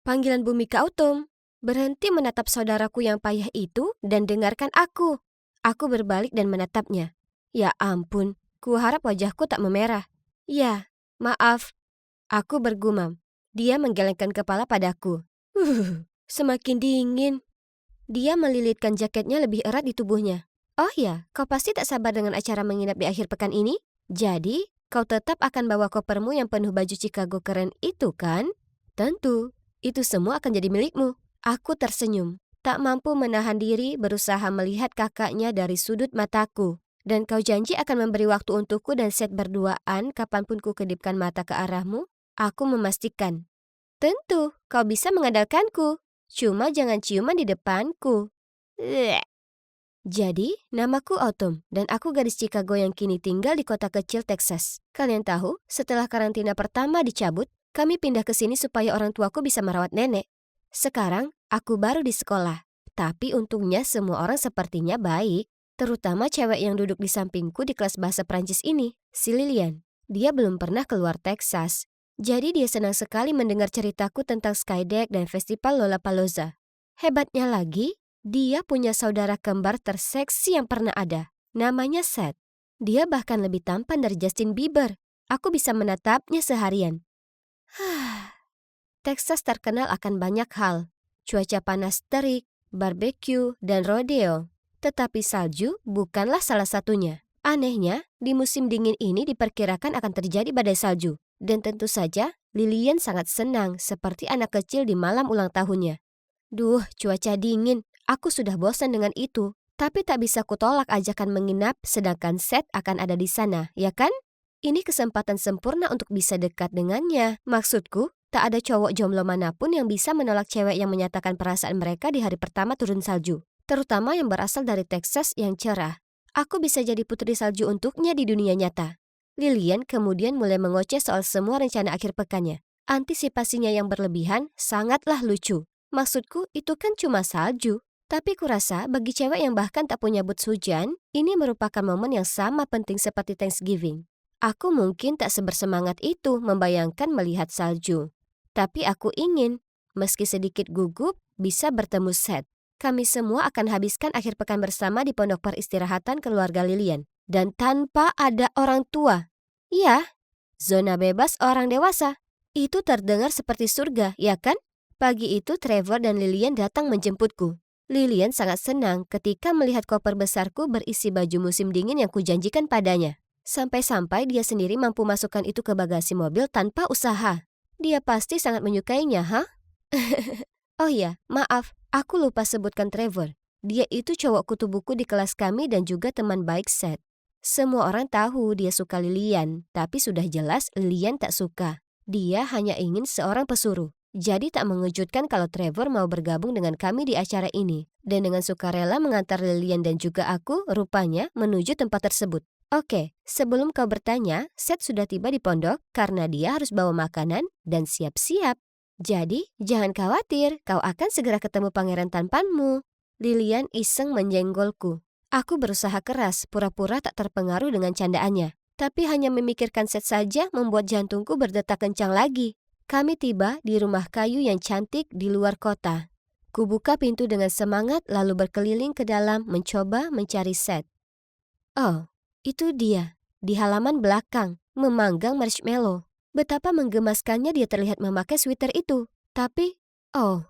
Panggilan bumi ke Autumn. Berhenti menatap saudaraku yang payah itu dan dengarkan aku. Aku berbalik dan menatapnya. Ya ampun, ku harap wajahku tak memerah. Ya, maaf. Aku bergumam. Dia menggelengkan kepala padaku. Semakin dingin. Dia melilitkan jaketnya lebih erat di tubuhnya. Oh ya, kau pasti tak sabar dengan acara menginap di akhir pekan ini? Jadi, kau tetap akan bawa kopermu yang penuh baju Chicago keren itu kan? Tentu, itu semua akan jadi milikmu. Aku tersenyum, tak mampu menahan diri berusaha melihat kakaknya dari sudut mataku. Dan kau janji akan memberi waktu untukku dan Seth berduaan kapanpun ku kedipkan mata ke arahmu? Aku memastikan. Tentu, kau bisa mengandalkanku. Cuma jangan ciuman di depanku. Bleh. Jadi, namaku Autumn dan aku gadis Chicago yang kini tinggal di kota kecil Texas. Kalian tahu, setelah karantina pertama dicabut, kami pindah ke sini supaya orang tuaku bisa merawat nenek. Sekarang, aku baru di sekolah. Tapi untungnya semua orang sepertinya baik. Terutama cewek yang duduk di sampingku di kelas bahasa Prancis ini, si Lilian. Dia belum pernah keluar Texas. Jadi dia senang sekali mendengar ceritaku tentang Skydeck dan festival Lollapalooza. Hebatnya lagi, dia punya saudara kembar terseksi yang pernah ada. Namanya Seth. Dia bahkan lebih tampan dari Justin Bieber. Aku bisa menatapnya seharian. Texas terkenal akan banyak hal. Cuaca panas terik, barbecue, dan rodeo. Tetapi salju bukanlah salah satunya. Anehnya, di musim dingin ini diperkirakan akan terjadi badai salju. Dan tentu saja, Lilian sangat senang seperti anak kecil di malam ulang tahunnya. Duh, cuaca dingin. Aku sudah bosan dengan itu. Tapi tak bisa kutolak ajakan menginap sedangkan Seth akan ada di sana, ya kan? Ini kesempatan sempurna untuk bisa dekat dengannya. Maksudku, tak ada cowok jomblo manapun yang bisa menolak cewek yang menyatakan perasaan mereka di hari pertama turun salju. Terutama yang berasal dari Texas yang cerah. Aku bisa jadi putri salju untuknya di dunia nyata. Lilian kemudian mulai mengoceh soal semua rencana akhir pekannya. Antisipasinya yang berlebihan sangatlah lucu. Maksudku, itu kan cuma salju. Tapi kurasa bagi cewek yang bahkan tak punya boots hujan, ini merupakan momen yang sama penting seperti Thanksgiving. Aku mungkin tak sebersemangat itu membayangkan melihat salju. Tapi aku ingin, meski sedikit gugup, bisa bertemu Seth. Kami semua akan habiskan akhir pekan bersama di pondok peristirahatan keluarga Lilian. Dan tanpa ada orang tua. Ya, zona bebas orang dewasa. Itu terdengar seperti surga, ya kan? Pagi itu Trevor dan Lilian datang menjemputku. Lilian sangat senang ketika melihat koper besarku berisi baju musim dingin yang kujanjikan padanya. Sampai-sampai dia sendiri mampu masukkan itu ke bagasi mobil tanpa usaha. Dia pasti sangat menyukainya, ha? Oh iya, maaf, aku lupa sebutkan Trevor. Dia itu cowok kutu buku di kelas kami dan juga teman baik Seth. Semua orang tahu dia suka Lilian, tapi sudah jelas Lilian tak suka. Dia hanya ingin seorang pesuruh. Jadi tak mengejutkan kalau Trevor mau bergabung dengan kami di acara ini. Dan dengan sukarela mengantar Lilian dan juga aku, rupanya, menuju tempat tersebut. Oke, sebelum kau bertanya, Seth sudah tiba di pondok karena dia harus bawa makanan dan siap-siap. Jadi, jangan khawatir, kau akan segera ketemu pangeran tampanmu. Lilian iseng menyenggolku. Aku berusaha keras, pura-pura tak terpengaruh dengan candaannya. Tapi hanya memikirkan Seth saja membuat jantungku berdetak kencang lagi. Kami tiba di rumah kayu yang cantik di luar kota. Kubuka pintu dengan semangat lalu berkeliling ke dalam mencoba mencari Seth. Oh, itu dia, di halaman belakang, memanggang marshmallow. Betapa menggemaskannya dia terlihat memakai sweater itu. Tapi, oh,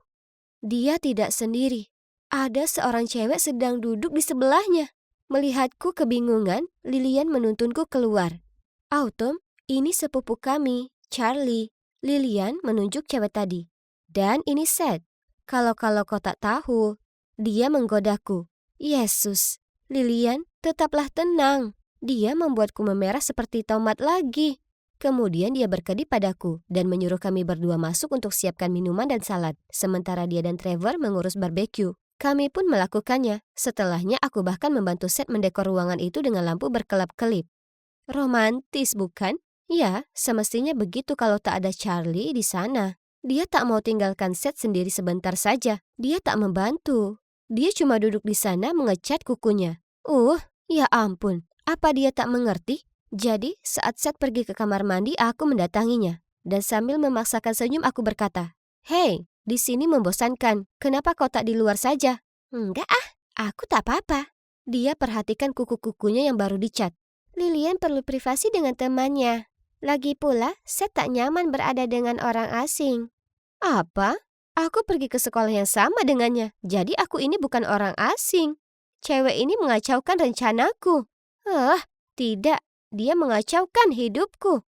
dia tidak sendiri. Ada seorang cewek sedang duduk di sebelahnya. Melihatku kebingungan, Lilian menuntunku keluar. Autumn, ini sepupu kami, Charlie. Lilian menunjuk cewek tadi. Dan ini Seth. Kalau kau tak tahu, dia menggodaku. Yesus, Lilian, tetaplah tenang. Dia membuatku memerah seperti tomat lagi. Kemudian dia berkedip padaku dan menyuruh kami berdua masuk untuk siapkan minuman dan salad. Sementara dia dan Trevor mengurus barbeque. Kami pun melakukannya. Setelahnya aku bahkan membantu Seth mendekor ruangan itu dengan lampu berkelap-kelip. Romantis bukan? Ya, semestinya begitu kalau tak ada Charlie di sana. Dia tak mau tinggalkan Seth sendiri sebentar saja. Dia tak membantu. Dia cuma duduk di sana mengecat kukunya. Ya ampun, apa dia tak mengerti? Jadi, saat Seth pergi ke kamar mandi, aku mendatanginya. Dan sambil memaksakan senyum aku berkata, "Hei, Di sini membosankan. Kenapa kau tak di luar saja? Enggak ah, aku tak apa-apa. Dia perhatikan kuku-kukunya yang baru dicat. Lilian perlu privasi dengan temannya. Lagi pula, Seth tak nyaman berada dengan orang asing. Apa? Aku pergi ke sekolah yang sama dengannya. Jadi aku ini bukan orang asing. Cewek ini mengacaukan rencanaku. Tidak. Dia mengacaukan hidupku.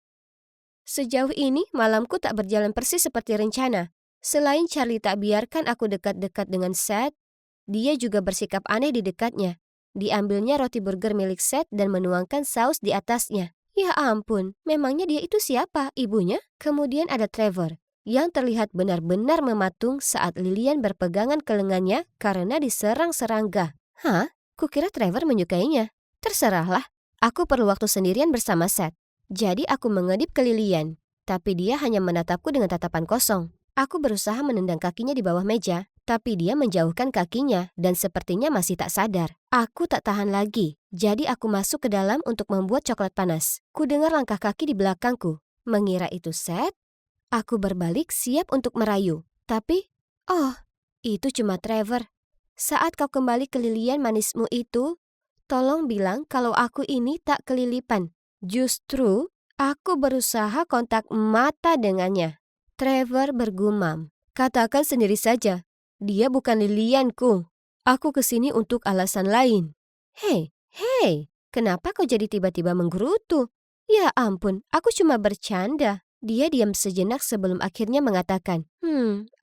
Sejauh ini, malamku tak berjalan persis seperti rencana. Selain Charlie tak biarkan aku dekat-dekat dengan Seth, dia juga bersikap aneh di dekatnya. Diambilnya roti burger milik Seth dan menuangkan saus di atasnya. Ya ampun, memangnya dia itu siapa? Ibunya? Kemudian ada Trevor, yang terlihat benar-benar mematung saat Lilian berpegangan ke lengannya karena diserang serangga. Hah? Kukira Trevor menyukainya. Terserahlah, aku perlu waktu sendirian bersama Seth. Jadi aku mengedip ke Lilian, tapi dia hanya menatapku dengan tatapan kosong. Aku berusaha menendang kakinya di bawah meja, tapi dia menjauhkan kakinya dan sepertinya masih tak sadar. Aku tak tahan lagi, jadi aku masuk ke dalam untuk membuat coklat panas. Ku dengar langkah kaki di belakangku. Mengira itu Seth, aku berbalik siap untuk merayu. Tapi, itu cuma Trevor. Saat kau kembali ke Lilian manismu itu, tolong bilang kalau aku ini tak kelilipan. Justru, aku berusaha kontak mata dengannya. Trevor bergumam. Katakan sendiri saja, dia bukan Lilianku. Aku kesini untuk alasan lain. Hei, kenapa kau jadi tiba-tiba menggerutu? Ya ampun, aku cuma bercanda. Dia diam sejenak sebelum akhirnya mengatakan,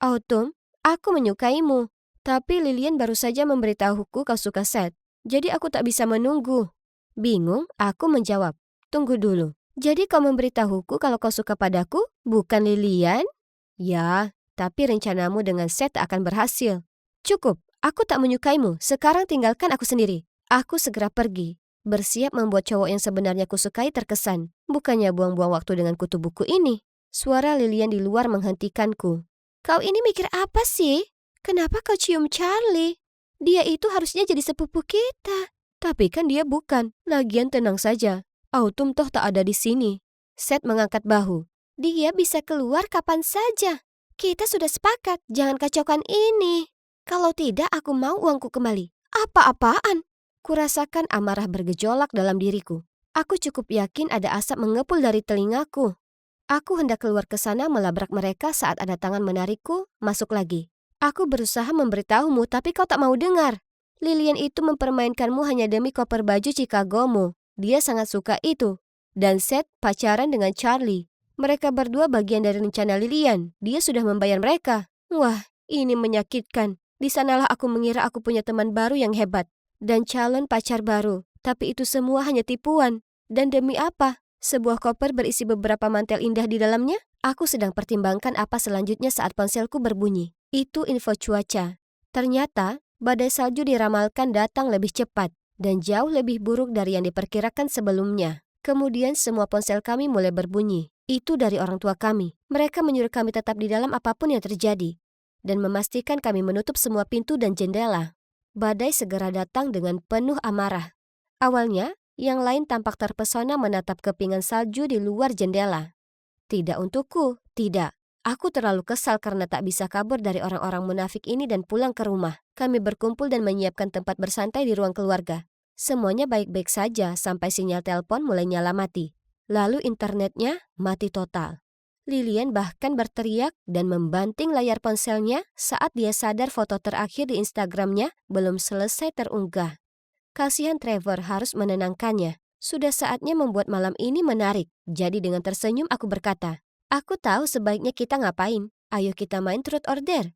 Autumn, aku menyukaimu. Tapi Lilian baru saja memberitahuku kau suka Seth. Jadi aku tak bisa menunggu. Bingung, aku menjawab. Tunggu dulu. Jadi kau memberitahuku kalau kau suka padaku, bukan Lilian? Ya, tapi rencanamu dengan Seth tak akan berhasil. Cukup, aku tak menyukaimu. Sekarang tinggalkan aku sendiri. Aku segera pergi, bersiap membuat cowok yang sebenarnya kusukai terkesan. Bukannya buang-buang waktu dengan kutu buku ini. Suara Lilian di luar menghentikanku. Kau ini mikir apa sih? Kenapa kau cium Charlie? Dia itu harusnya jadi sepupu kita. Tapi kan dia bukan. Lagian tenang saja. Autumn toh tak ada di sini. Seth mengangkat bahu. Dia bisa keluar kapan saja. Kita sudah sepakat, jangan kacaukan ini. Kalau tidak, aku mau uangku kembali. Apa-apaan? Kurasakan amarah bergejolak dalam diriku. Aku cukup yakin ada asap mengepul dari telingaku. Aku hendak keluar ke sana melabrak mereka saat ada tangan menarikku, masuk lagi. Aku berusaha memberitahumu, tapi kau tak mau dengar. Lilian itu mempermainkanmu hanya demi koper baju Chicagomu. Dia sangat suka itu. Dan Seth pacaran dengan Charlie. Mereka berdua bagian dari rencana Lilian. Dia sudah membayar mereka. Wah, ini menyakitkan. Di sanalah aku mengira aku punya teman baru yang hebat. Dan calon pacar baru. Tapi itu semua hanya tipuan. Dan demi apa? Sebuah koper berisi beberapa mantel indah di dalamnya? Aku sedang pertimbangkan apa selanjutnya saat ponselku berbunyi. Itu info cuaca. Ternyata, badai salju diramalkan datang lebih cepat dan jauh lebih buruk dari yang diperkirakan sebelumnya. Kemudian semua ponsel kami mulai berbunyi. Itu dari orang tua kami. Mereka menyuruh kami tetap di dalam apapun yang terjadi dan memastikan kami menutup semua pintu dan jendela. Badai segera datang dengan penuh amarah. Awalnya, yang lain tampak terpesona menatap kepingan salju di luar jendela. Tidak untukku, tidak. Aku terlalu kesal karena tak bisa kabur dari orang-orang munafik ini dan pulang ke rumah. Kami berkumpul dan menyiapkan tempat bersantai di ruang keluarga. Semuanya baik-baik saja sampai sinyal telepon mulai nyala mati. Lalu internetnya mati total. Lilian bahkan berteriak dan membanting layar ponselnya saat dia sadar foto terakhir di Instagramnya belum selesai terunggah. Kasihan Trevor harus menenangkannya. Sudah saatnya membuat malam ini menarik. Jadi dengan tersenyum aku berkata, aku tahu sebaiknya kita ngapain. Ayo kita main truth or dare.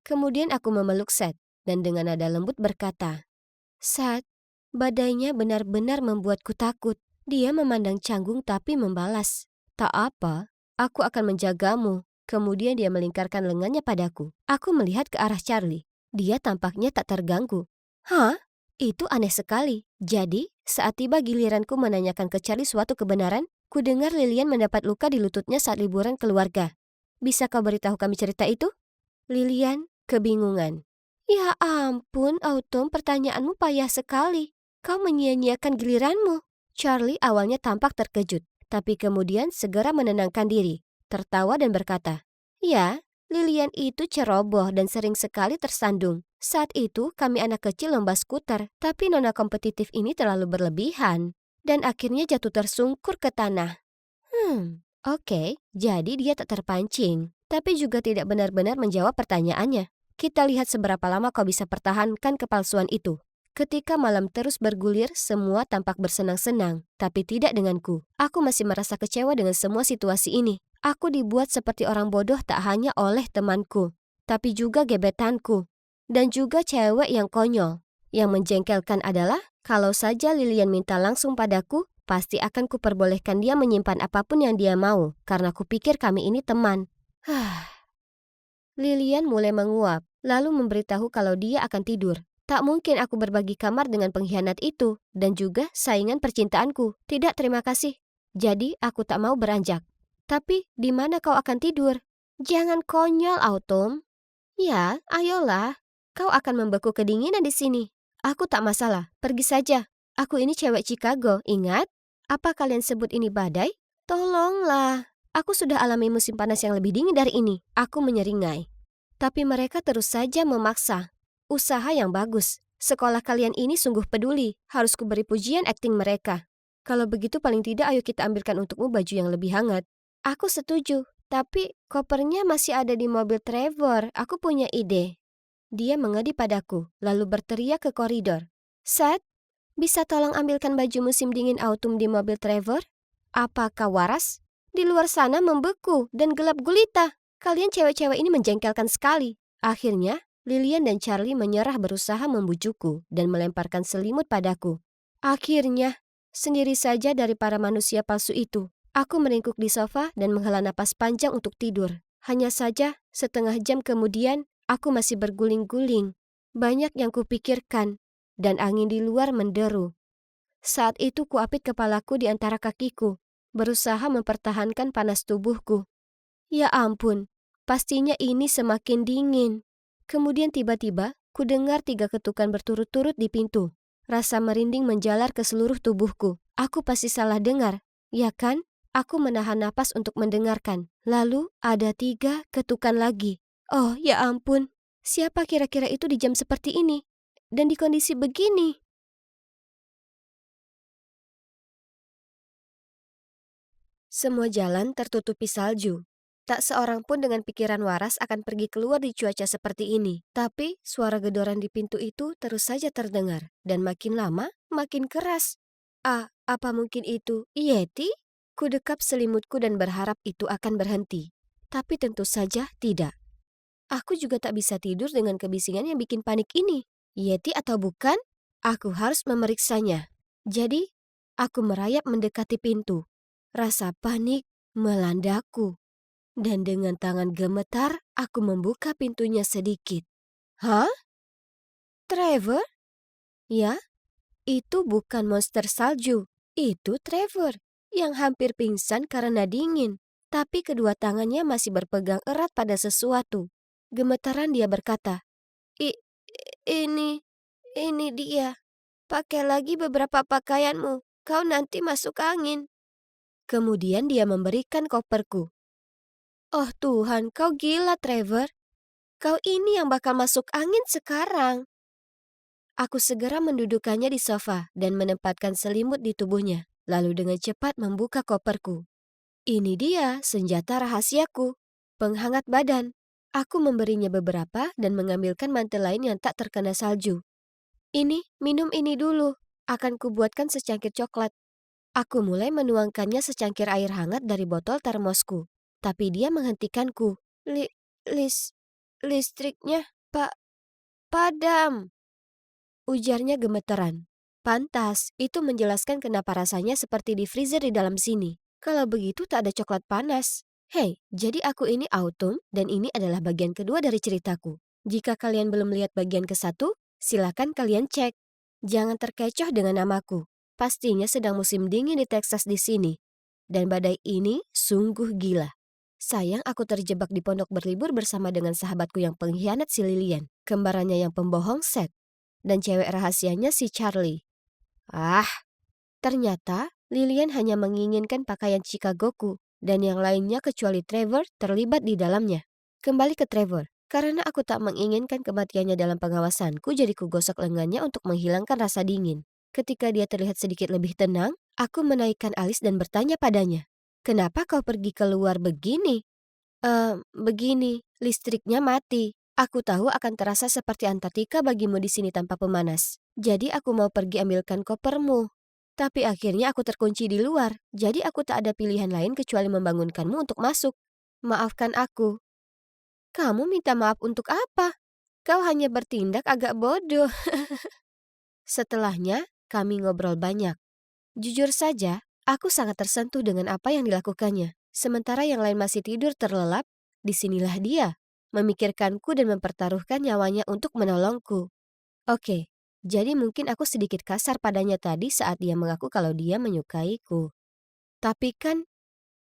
Kemudian aku memeluk Seth dan dengan nada lembut berkata, Seth, badainya benar-benar membuatku takut. Dia memandang canggung tapi membalas, tak apa, aku akan menjagamu. Kemudian dia melingkarkan lengannya padaku. Aku melihat ke arah Charlie. Dia tampaknya tak terganggu. Hah? Itu aneh sekali. Jadi, saat tiba giliranku menanyakan ke Charlie suatu kebenaran, ku dengar Lilian mendapat luka di lututnya saat liburan keluarga. Bisa kau beritahu kami cerita itu? Lilian kebingungan. Ya ampun, Autumn, pertanyaanmu payah sekali. Kau menyia-nyiakan giliranmu. Charlie awalnya tampak terkejut, tapi kemudian segera menenangkan diri, tertawa dan berkata, ya, Lilian itu ceroboh dan sering sekali tersandung. Saat itu kami anak kecil lomba skuter, tapi nona kompetitif ini terlalu berlebihan. Dan akhirnya jatuh tersungkur ke tanah. Oke, jadi dia tak terpancing, tapi juga tidak benar-benar menjawab pertanyaannya. Kita lihat seberapa lama kau bisa pertahankan kepalsuan itu. Ketika malam terus bergulir, semua tampak bersenang-senang, tapi tidak denganku. Aku masih merasa kecewa dengan semua situasi ini. Aku dibuat seperti orang bodoh tak hanya oleh temanku, tapi juga gebetanku. Dan juga cewek yang konyol. Yang menjengkelkan adalah, kalau saja Lilian minta langsung padaku, pasti akan kuperbolehkan dia menyimpan apapun yang dia mau, karena kupikir kami ini teman. Lilian mulai menguap, lalu memberitahu kalau dia akan tidur. Tak mungkin aku berbagi kamar dengan pengkhianat itu, dan juga saingan percintaanku. Tidak, terima kasih. Jadi aku tak mau beranjak. Tapi di mana kau akan tidur? Jangan konyol, Autumn. Ya, ayolah. Kau akan membeku kedinginan di sini. Aku tak masalah, pergi saja. Aku ini cewek Chicago, ingat? Apa kalian sebut ini badai? Tolonglah. Aku sudah alami musim panas yang lebih dingin dari ini. Aku menyeringai. Tapi mereka terus saja memaksa. Usaha yang bagus. Sekolah kalian ini sungguh peduli. Harus kuberi pujian akting mereka. Kalau begitu paling tidak ayo kita ambilkan untukmu baju yang lebih hangat. Aku setuju. Tapi kopernya masih ada di mobil Trevor. Aku punya ide. Dia mengedi padaku, lalu berteriak ke koridor. Seth, bisa tolong ambilkan baju musim dingin autumn di mobil Trevor? Apakah waras? Di luar sana membeku dan gelap gulita. Kalian cewek-cewek ini menjengkelkan sekali. Akhirnya, Lilian dan Charlie menyerah berusaha membujukku dan melemparkan selimut padaku. Akhirnya, sendiri saja dari para manusia palsu itu, aku meringkuk di sofa dan menghela napas panjang untuk tidur. Hanya saja, setengah jam kemudian, aku masih berguling-guling. Banyak yang kupikirkan, dan angin di luar menderu. Saat itu kuapit kepalaku di antara kakiku, berusaha mempertahankan panas tubuhku. Ya ampun, pastinya ini semakin dingin. Kemudian tiba-tiba, ku dengar 3 ketukan berturut-turut di pintu. Rasa merinding menjalar ke seluruh tubuhku. Aku pasti salah dengar, ya kan? Aku menahan napas untuk mendengarkan. Lalu ada 3 ketukan lagi. Oh ya ampun, siapa kira-kira itu di jam seperti ini? Dan di kondisi begini? Semua jalan tertutupi salju. Tak seorang pun dengan pikiran waras akan pergi keluar di cuaca seperti ini. Tapi suara gedoran di pintu itu terus saja terdengar. Dan makin lama, makin keras. Apa mungkin itu Yeti? Ku dekap selimutku dan berharap itu akan berhenti. Tapi tentu saja tidak. Aku juga tak bisa tidur dengan kebisingan yang bikin panik ini. Yeti atau bukan? Aku harus memeriksanya. Jadi, aku merayap mendekati pintu. Rasa panik melandaku. Dan dengan tangan gemetar, aku membuka pintunya sedikit. Hah? Trevor? Ya, itu bukan monster salju. Itu Trevor yang hampir pingsan karena dingin. Tapi kedua tangannya masih berpegang erat pada sesuatu. Gemetaran dia berkata, I, ini dia. Pakai lagi beberapa pakaianmu. Kau nanti masuk angin. Kemudian dia memberikan koperku. Oh Tuhan, kau gila Trevor. Kau ini yang bakal masuk angin sekarang. Aku segera mendudukannya di sofa dan menempatkan selimut di tubuhnya. Lalu dengan cepat membuka koperku. Ini dia senjata rahasiaku. Penghangat badan. Aku memberinya beberapa dan mengambilkan mantel lain yang tak terkena salju. Ini, minum ini dulu. Akan kubuatkan secangkir coklat. Aku mulai menuangkannya secangkir air hangat dari botol termosku. Tapi dia menghentikanku. Listriknya, padam. Ujarnya gemeteran. Pantas, itu menjelaskan kenapa rasanya seperti di freezer di dalam sini. Kalau begitu tak ada coklat panas. Hei, jadi aku ini Autumn dan ini adalah bagian kedua dari ceritaku. Jika kalian belum lihat bagian ke-1, silakan kalian cek. Jangan terkecoh dengan namaku. Pastinya sedang musim dingin di Texas di sini. Dan badai ini sungguh gila. Sayang aku terjebak di pondok berlibur bersama dengan sahabatku yang pengkhianat si Lilian, kembarannya yang pembohong Seth, dan cewek rahasianya si Charlie. Ternyata Lilian hanya menginginkan pakaian Chicagoku, dan yang lainnya kecuali Trevor terlibat di dalamnya. Kembali ke Trevor. Karena aku tak menginginkan kematiannya dalam pengawasanku, jadi kugosok lengannya untuk menghilangkan rasa dingin. Ketika dia terlihat sedikit lebih tenang, aku menaikkan alis dan bertanya padanya, "Kenapa kau pergi keluar begini?" Begini, listriknya mati. Aku tahu akan terasa seperti Antartika bagimu di sini tanpa pemanas. Jadi aku mau pergi ambilkan kopermu. Tapi akhirnya aku terkunci di luar, jadi aku tak ada pilihan lain kecuali membangunkanmu untuk masuk. Maafkan aku." "Kamu minta maaf untuk apa? Kau hanya bertindak agak bodoh." Setelahnya, kami ngobrol banyak. Jujur saja, aku sangat tersentuh dengan apa yang dilakukannya. Sementara yang lain masih tidur terlelap, disinilah dia, memikirkanku dan mempertaruhkan nyawanya untuk menolongku. Oke, jadi mungkin aku sedikit kasar padanya tadi saat dia mengaku kalau dia menyukaiku. Tapi kan,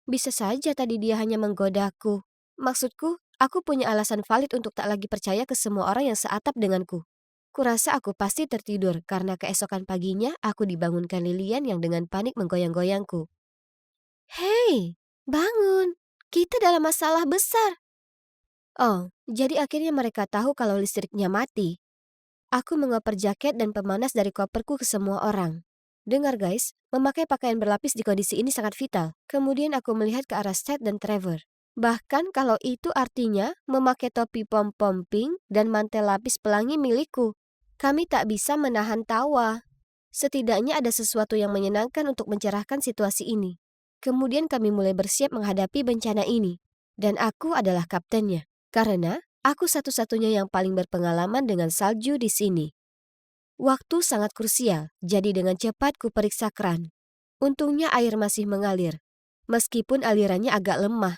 bisa saja tadi dia hanya menggodaku. Maksudku, aku punya alasan valid untuk tak lagi percaya ke semua orang yang seatap denganku. Kurasa aku pasti tertidur karena keesokan paginya aku dibangunkan Lilian yang dengan panik menggoyang-goyangku. "Hei, bangun! Kita dalam masalah besar." Oh, jadi akhirnya mereka tahu kalau listriknya mati. Aku mengoper jaket dan pemanas dari koperku ke semua orang. Dengar guys, memakai pakaian berlapis di kondisi ini sangat vital. Kemudian aku melihat ke arah Seth dan Trevor. Bahkan kalau itu artinya memakai topi pom-pom pink dan mantel lapis pelangi milikku. Kami tak bisa menahan tawa. Setidaknya ada sesuatu yang menyenangkan untuk mencerahkan situasi ini. Kemudian kami mulai bersiap menghadapi bencana ini. Dan aku adalah kaptennya. Karena aku satu-satunya yang paling berpengalaman dengan salju di sini. Waktu sangat krusial, jadi dengan cepat kuperiksa keran. Untungnya air masih mengalir. Meskipun alirannya agak lemah.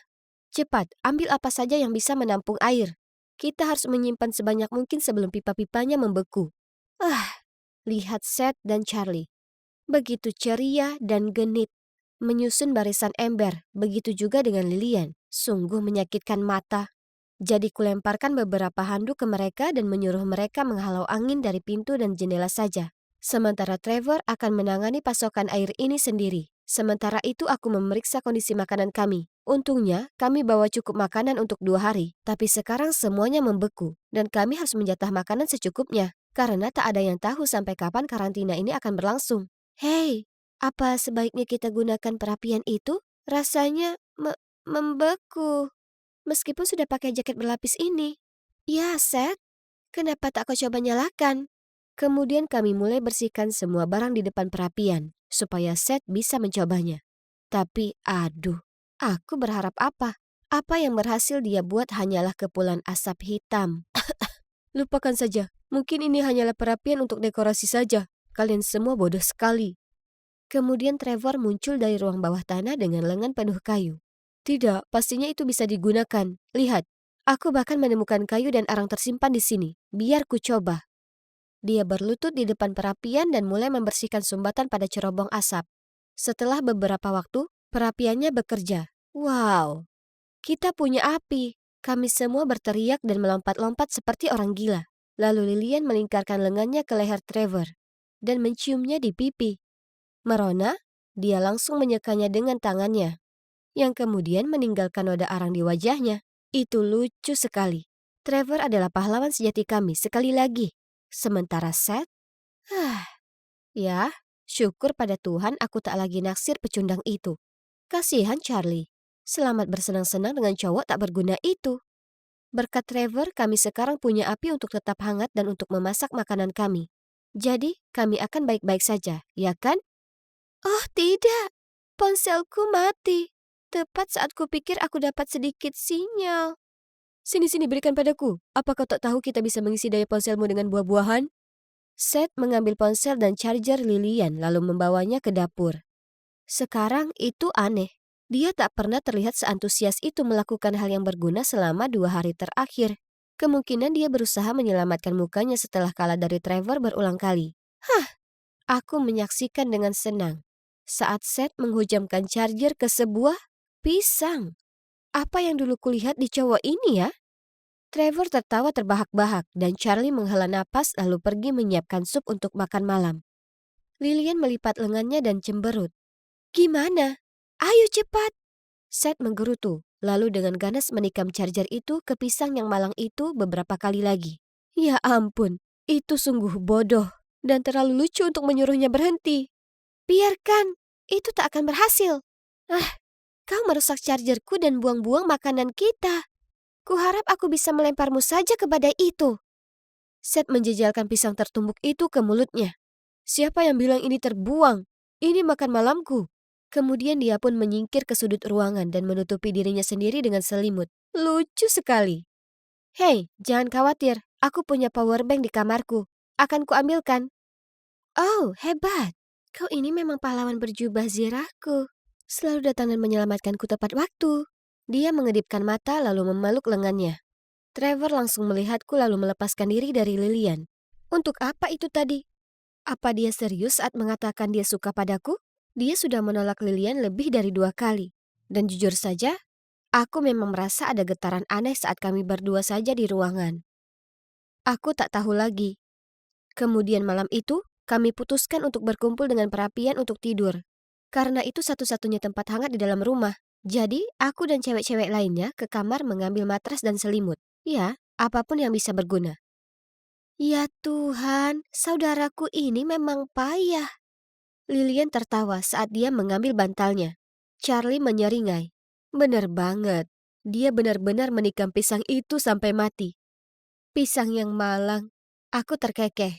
Cepat, ambil apa saja yang bisa menampung air. Kita harus menyimpan sebanyak mungkin sebelum pipa-pipanya membeku. Lihat Seth dan Charlie. Begitu ceria dan genit. Menyusun barisan ember, begitu juga dengan Lilian. Sungguh menyakitkan mata. Jadi kulemparkan beberapa handuk ke mereka dan menyuruh mereka menghalau angin dari pintu dan jendela saja. Sementara Trevor akan menangani pasokan air ini sendiri. Sementara itu aku memeriksa kondisi makanan kami. Untungnya kami bawa cukup makanan untuk 2 hari. Tapi sekarang semuanya membeku. Dan kami harus menjatah makanan secukupnya. Karena tak ada yang tahu sampai kapan karantina ini akan berlangsung. Hei, apa sebaiknya kita gunakan perapian itu? Rasanya membeku. Meskipun sudah pakai jaket berlapis ini. Ya, Seth. Kenapa tak kau coba nyalakan? Kemudian kami mulai bersihkan semua barang di depan perapian, supaya Seth bisa mencobanya. Tapi aduh, aku berharap apa? Apa yang berhasil dia buat hanyalah kepulan asap hitam. Lupakan saja, mungkin ini hanyalah perapian untuk dekorasi saja. Kalian semua bodoh sekali. Kemudian Trevor muncul dari ruang bawah tanah dengan lengan penuh kayu. Tidak, pastinya itu bisa digunakan. Lihat, aku bahkan menemukan kayu dan arang tersimpan di sini. Biar ku coba. Dia berlutut di depan perapian dan mulai membersihkan sumbatan pada cerobong asap. Setelah beberapa waktu, perapiannya bekerja. Wow, kita punya api. Kami semua berteriak dan melompat-lompat seperti orang gila. Lalu Lilian melingkarkan lengannya ke leher Trevor dan menciumnya di pipi. Merona, dia langsung menyekanya dengan tangannya, yang kemudian meninggalkan noda arang di wajahnya. Itu lucu sekali. Trevor adalah pahlawan sejati kami sekali lagi. Sementara Seth, ya, syukur pada Tuhan aku tak lagi naksir pecundang itu. Kasihan Charlie. Selamat bersenang-senang dengan cowok tak berguna itu. Berkat Trevor, kami sekarang punya api untuk tetap hangat dan untuk memasak makanan kami. Jadi, kami akan baik-baik saja, ya kan? Oh tidak, ponselku mati. Tepat saat kupikir aku dapat sedikit sinyal. Sini-sini berikan padaku. Apa kau tak tahu kita bisa mengisi daya ponselmu dengan buah-buahan? Seth mengambil ponsel dan charger Lilian lalu membawanya ke dapur. Sekarang itu aneh. Dia tak pernah terlihat seantusias itu melakukan hal yang berguna selama 2 hari terakhir. Kemungkinan dia berusaha menyelamatkan mukanya setelah kalah dari Trevor berulang kali. Aku menyaksikan dengan senang saat Seth menghujamkan charger ke sebuah pisang. Apa yang dulu kulihat di cowok ini ya? Trevor tertawa terbahak-bahak dan Charlie menghela napas lalu pergi menyiapkan sup untuk makan malam. Lilian melipat lengannya dan cemberut. Gimana? Ayo cepat! Seth menggerutu, lalu dengan ganas menikam charger itu ke pisang yang malang itu beberapa kali lagi. Ya ampun, itu sungguh bodoh dan terlalu lucu untuk menyuruhnya berhenti. Biarkan, itu tak akan berhasil. Ah, kau merusak chargerku dan buang-buang makanan kita. Kuharap aku bisa melemparmu saja ke badai itu. Seth menjejalkan pisang tertumbuk itu ke mulutnya. Siapa yang bilang ini terbuang? Ini makan malamku. Kemudian dia pun menyingkir ke sudut ruangan dan menutupi dirinya sendiri dengan selimut. Lucu sekali. Hei, jangan khawatir. Aku punya power bank di kamarku. Akan kuambilkan. Oh, hebat. Kau ini memang pahlawan berjubah zirahku. Selalu datang dan menyelamatkanku tepat waktu. Dia mengedipkan mata lalu memeluk lengannya. Trevor langsung melihatku lalu melepaskan diri dari Lilian. Untuk apa itu tadi? Apa dia serius saat mengatakan dia suka padaku? Dia sudah menolak Lilian lebih dari 2 kali. Dan jujur saja, aku memang merasa ada getaran aneh saat kami berdua saja di ruangan. Aku tak tahu lagi. Kemudian malam itu, kami putuskan untuk berkumpul dengan perapian untuk tidur. Karena itu satu-satunya tempat hangat di dalam rumah. Jadi, aku dan cewek-cewek lainnya ke kamar mengambil matras dan selimut. Ya, apapun yang bisa berguna. Ya Tuhan, saudaraku ini memang payah. Lilian tertawa saat dia mengambil bantalnya. Charlie menyeringai. Benar banget. Dia benar-benar menikam pisang itu sampai mati. Pisang yang malang. Aku terkekeh.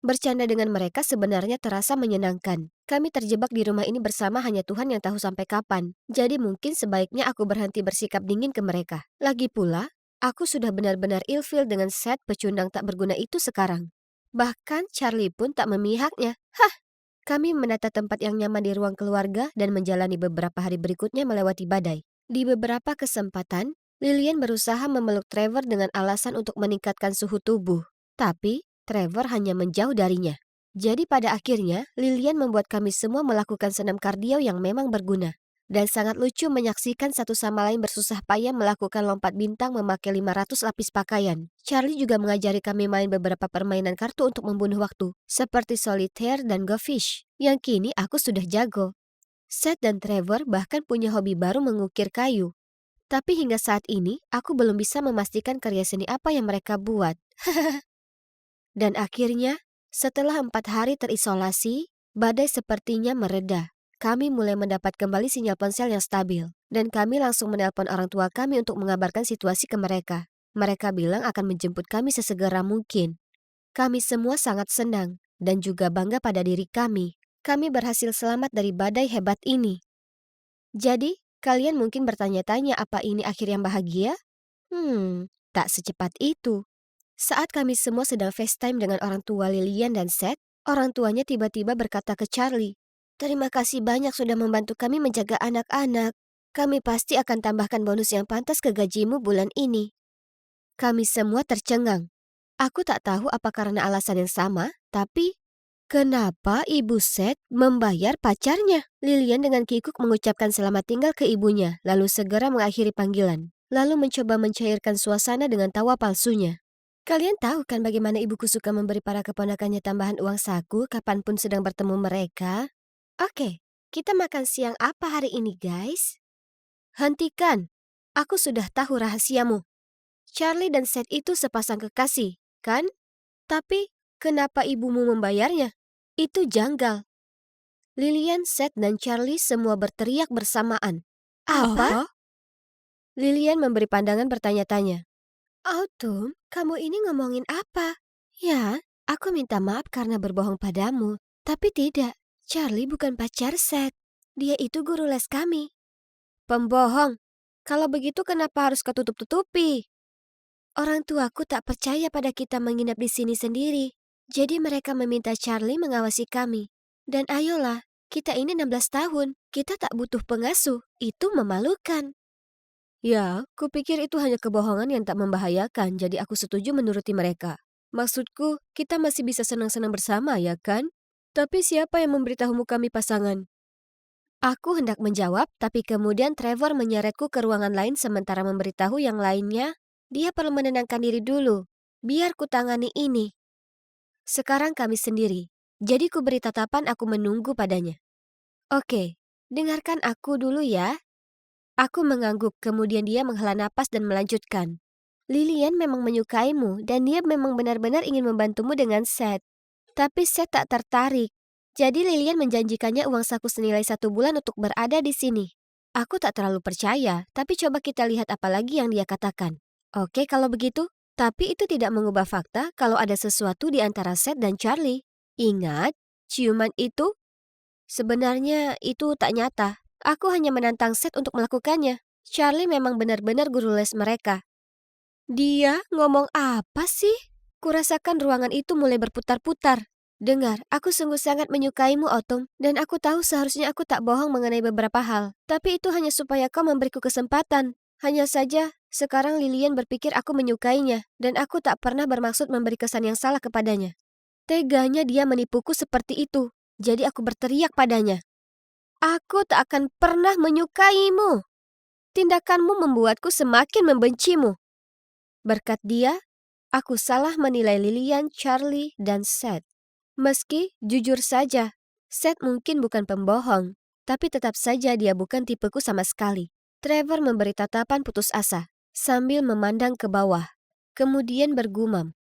Bercanda dengan mereka sebenarnya terasa menyenangkan. Kami terjebak di rumah ini bersama hanya Tuhan yang tahu sampai kapan. Jadi mungkin sebaiknya aku berhenti bersikap dingin ke mereka. Lagi pula, aku sudah benar-benar ilfil dengan Seth pecundang tak berguna itu sekarang. Bahkan Charlie pun tak memihaknya. Hah! Kami menata tempat yang nyaman di ruang keluarga dan menjalani beberapa hari berikutnya melewati badai. Di beberapa kesempatan, Lilian berusaha memeluk Trevor dengan alasan untuk meningkatkan suhu tubuh. Tapi, Trevor hanya menjauh darinya. Jadi pada akhirnya, Lilian membuat kami semua melakukan senam kardio yang memang berguna. Dan sangat lucu menyaksikan satu sama lain bersusah payah melakukan lompat bintang memakai 500 lapis pakaian. Charlie juga mengajari kami main beberapa permainan kartu untuk membunuh waktu, seperti solitaire dan go fish, yang kini aku sudah jago. Seth dan Trevor bahkan punya hobi baru mengukir kayu. Tapi hingga saat ini, aku belum bisa memastikan karya seni apa yang mereka buat. Dan akhirnya, setelah 4 hari terisolasi, badai sepertinya mereda. Kami mulai mendapat kembali sinyal ponsel yang stabil. Dan kami langsung menelpon orang tua kami untuk mengabarkan situasi ke mereka. Mereka bilang akan menjemput kami sesegera mungkin. Kami semua sangat senang dan juga bangga pada diri kami. Kami berhasil selamat dari badai hebat ini. Jadi, kalian mungkin bertanya-tanya apa ini akhir yang bahagia? Tak secepat itu. Saat kami semua sedang FaceTime dengan orang tua Lilian dan Seth, orang tuanya tiba-tiba berkata ke Charlie, "Terima kasih banyak sudah membantu kami menjaga anak-anak. Kami pasti akan tambahkan bonus yang pantas ke gajimu bulan ini." Kami semua tercengang. Aku tak tahu apa karena alasan yang sama, tapi kenapa ibu Seth membayar pacarnya? Lilian dengan kikuk mengucapkan selamat tinggal ke ibunya, lalu segera mengakhiri panggilan. Lalu mencoba mencairkan suasana dengan tawa palsunya. Kalian tahu kan bagaimana ibuku suka memberi para keponakannya tambahan uang saku kapanpun sedang bertemu mereka? Oke, kita makan siang apa hari ini guys? Hentikan, aku sudah tahu rahasiamu. Charlie dan Seth itu sepasang kekasih, kan? Tapi, kenapa ibumu membayarnya? Itu janggal. Lilian, Seth, dan Charlie semua berteriak bersamaan. Apa? Lilian memberi pandangan bertanya-tanya. Autumn, kamu ini ngomongin apa? Ya, aku minta maaf karena berbohong padamu. Tapi tidak, Charlie bukan pacar Seth. Dia itu guru les kami. Pembohong. Kalau begitu kenapa harus ketutup-tutupi? Orang tuaku tak percaya pada kita menginap di sini sendiri. Jadi mereka meminta Charlie mengawasi kami. Dan ayolah, kita ini 16 tahun. Kita tak butuh pengasuh. Itu memalukan. Ya, kupikir itu hanya kebohongan yang tak membahayakan, jadi aku setuju menuruti mereka. Maksudku, kita masih bisa senang-senang bersama, ya kan? Tapi siapa yang memberitahumu kami pasangan? Aku hendak menjawab, tapi kemudian Trevor menyeretku ke ruangan lain sementara memberitahu yang lainnya, dia perlu menenangkan diri dulu. Biar ku tangani ini. Sekarang kami sendiri, jadi ku beri tatapan aku menunggu padanya. Oke, dengarkan aku dulu ya. Aku mengangguk, kemudian dia menghela napas dan melanjutkan. Lilian memang menyukaimu dan dia memang benar-benar ingin membantumu dengan Seth. Tapi Seth tak tertarik. Jadi Lilian menjanjikannya uang saku senilai 1 bulan untuk berada di sini. Aku tak terlalu percaya, tapi coba kita lihat apa lagi yang dia katakan. Oke kalau begitu, tapi itu tidak mengubah fakta kalau ada sesuatu di antara Seth dan Charlie. Ingat, ciuman itu sebenarnya itu tak nyata. Aku hanya menantang Seth untuk melakukannya. Charlie memang benar-benar guru les mereka. Dia ngomong apa sih? Kurasakan ruangan itu mulai berputar-putar. Dengar, aku sungguh sangat menyukaimu, Autumn, dan aku tahu seharusnya aku tak bohong mengenai beberapa hal. Tapi itu hanya supaya kau memberiku kesempatan. Hanya saja, sekarang Lilian berpikir aku menyukainya, dan aku tak pernah bermaksud memberi kesan yang salah kepadanya. Teganya dia menipuku seperti itu, jadi aku berteriak padanya. Aku tak akan pernah menyukaimu. Tindakanmu membuatku semakin membencimu. Berkat dia, aku salah menilai Lilian, Charlie, dan Seth. Meski, jujur saja, Seth mungkin bukan pembohong, tapi tetap saja dia bukan tipeku sama sekali. Trevor memberi tatapan putus asa, sambil memandang ke bawah. Kemudian bergumam,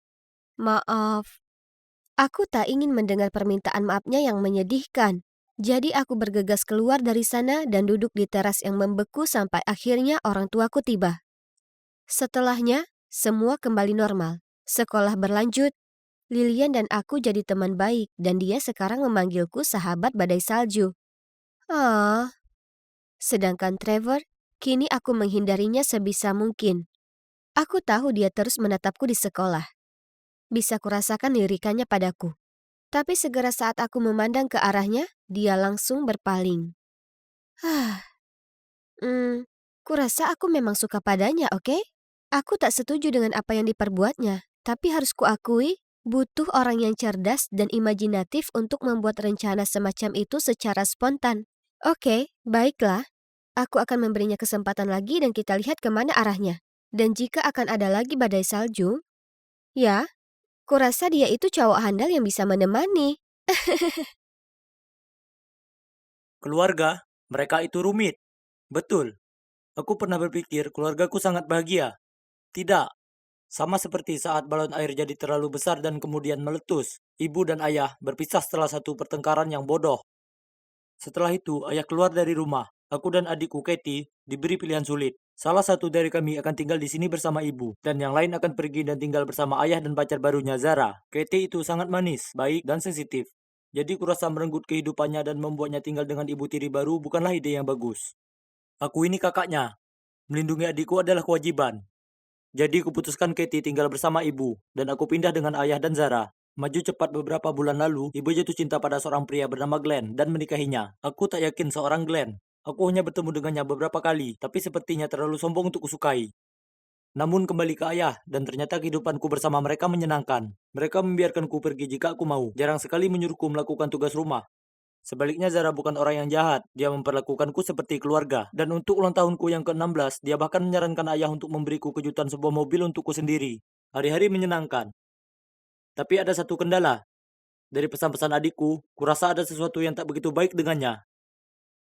"Maaf, aku tak ingin mendengar permintaan maafnya yang menyedihkan." Jadi aku bergegas keluar dari sana dan duduk di teras yang membeku sampai akhirnya orang tuaku tiba. Setelahnya, semua kembali normal. Sekolah berlanjut. Lilian dan aku jadi teman baik dan dia sekarang memanggilku sahabat badai salju. Ah, sedangkan Trevor, kini aku menghindarinya sebisa mungkin. Aku tahu dia terus menatapku di sekolah. Bisa kurasakan lirikannya padaku. Tapi segera saat aku memandang ke arahnya, dia langsung berpaling. Ah, kurasa aku memang suka padanya, oke? Aku tak setuju dengan apa yang diperbuatnya, tapi harus kuakui, butuh orang yang cerdas dan imajinatif untuk membuat rencana semacam itu secara spontan. Oke, baiklah. Aku akan memberinya kesempatan lagi dan kita lihat kemana arahnya. Dan jika akan ada lagi badai salju, ya, kurasa dia itu cowok handal yang bisa menemani. Keluarga, mereka itu rumit. Betul. Aku pernah berpikir keluargaku sangat bahagia. Tidak. Sama seperti saat balon air jadi terlalu besar dan kemudian meletus. Ibu dan ayah berpisah setelah satu pertengkaran yang bodoh. Setelah itu, ayah keluar dari rumah. Aku dan adikku Katie diberi pilihan sulit. Salah satu dari kami akan tinggal di sini bersama ibu, dan yang lain akan pergi dan tinggal bersama ayah dan pacar barunya Zara. Katie itu sangat manis, baik, dan sensitif. Jadi kurasa merenggut kehidupannya dan membuatnya tinggal dengan ibu tiri baru bukanlah ide yang bagus. Aku ini kakaknya. Melindungi adikku adalah kewajiban. Jadi kuputuskan Katie tinggal bersama ibu, dan aku pindah dengan ayah dan Zara. Maju cepat beberapa bulan lalu, ibu jatuh cinta pada seorang pria bernama Glenn dan menikahinya. Aku tak yakin seorang Glenn. Aku hanya bertemu dengannya beberapa kali, tapi sepertinya terlalu sombong untuk kusukai. Namun kembali ke ayah, dan ternyata kehidupanku bersama mereka menyenangkan. Mereka membiarkanku pergi jika aku mau, jarang sekali menyuruhku melakukan tugas rumah. Sebaliknya Zara bukan orang yang jahat, dia memperlakukanku seperti keluarga. Dan untuk ulang tahunku yang ke-16, dia bahkan menyarankan ayah untuk memberiku kejutan sebuah mobil untukku sendiri. Hari-hari menyenangkan. Tapi ada satu kendala. Dari pesan-pesan adikku, kurasa ada sesuatu yang tak begitu baik dengannya.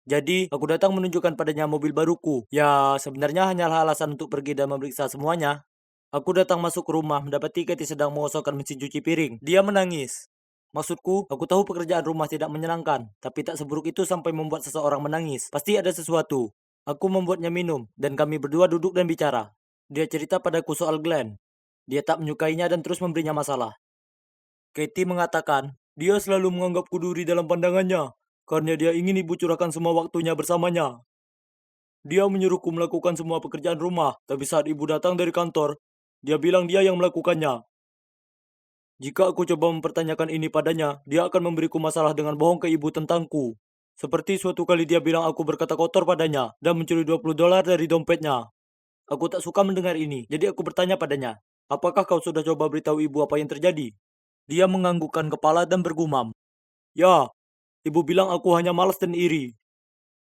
Jadi, aku datang menunjukkan padanya mobil baruku. Ya, sebenarnya hanyalah alasan untuk pergi dan memeriksa semuanya. Aku datang masuk ke rumah mendapati Katie sedang mengosongkan mesin cuci piring. Dia menangis. Maksudku, aku tahu pekerjaan rumah tidak menyenangkan, tapi tak seburuk itu sampai membuat seseorang menangis. Pasti ada sesuatu. Aku membuatnya minum, dan kami berdua duduk dan bicara. Dia cerita padaku soal Glenn. Dia tak menyukainya dan terus memberinya masalah. Katie mengatakan, dia selalu menganggapku duri dalam pandangannya, karena dia ingin ibu curahkan semua waktunya bersamanya. Dia menyuruhku melakukan semua pekerjaan rumah, tapi saat ibu datang dari kantor, dia bilang dia yang melakukannya. Jika aku coba mempertanyakan ini padanya, dia akan memberiku masalah dengan bohong ke ibu tentangku. Seperti suatu kali dia bilang aku berkata kotor padanya dan mencuri $20 dari dompetnya. Aku tak suka mendengar ini, jadi aku bertanya padanya, apakah kau sudah coba beritahu ibu apa yang terjadi? Dia menganggukkan kepala dan bergumam, ya, ibu bilang aku hanya malas dan iri.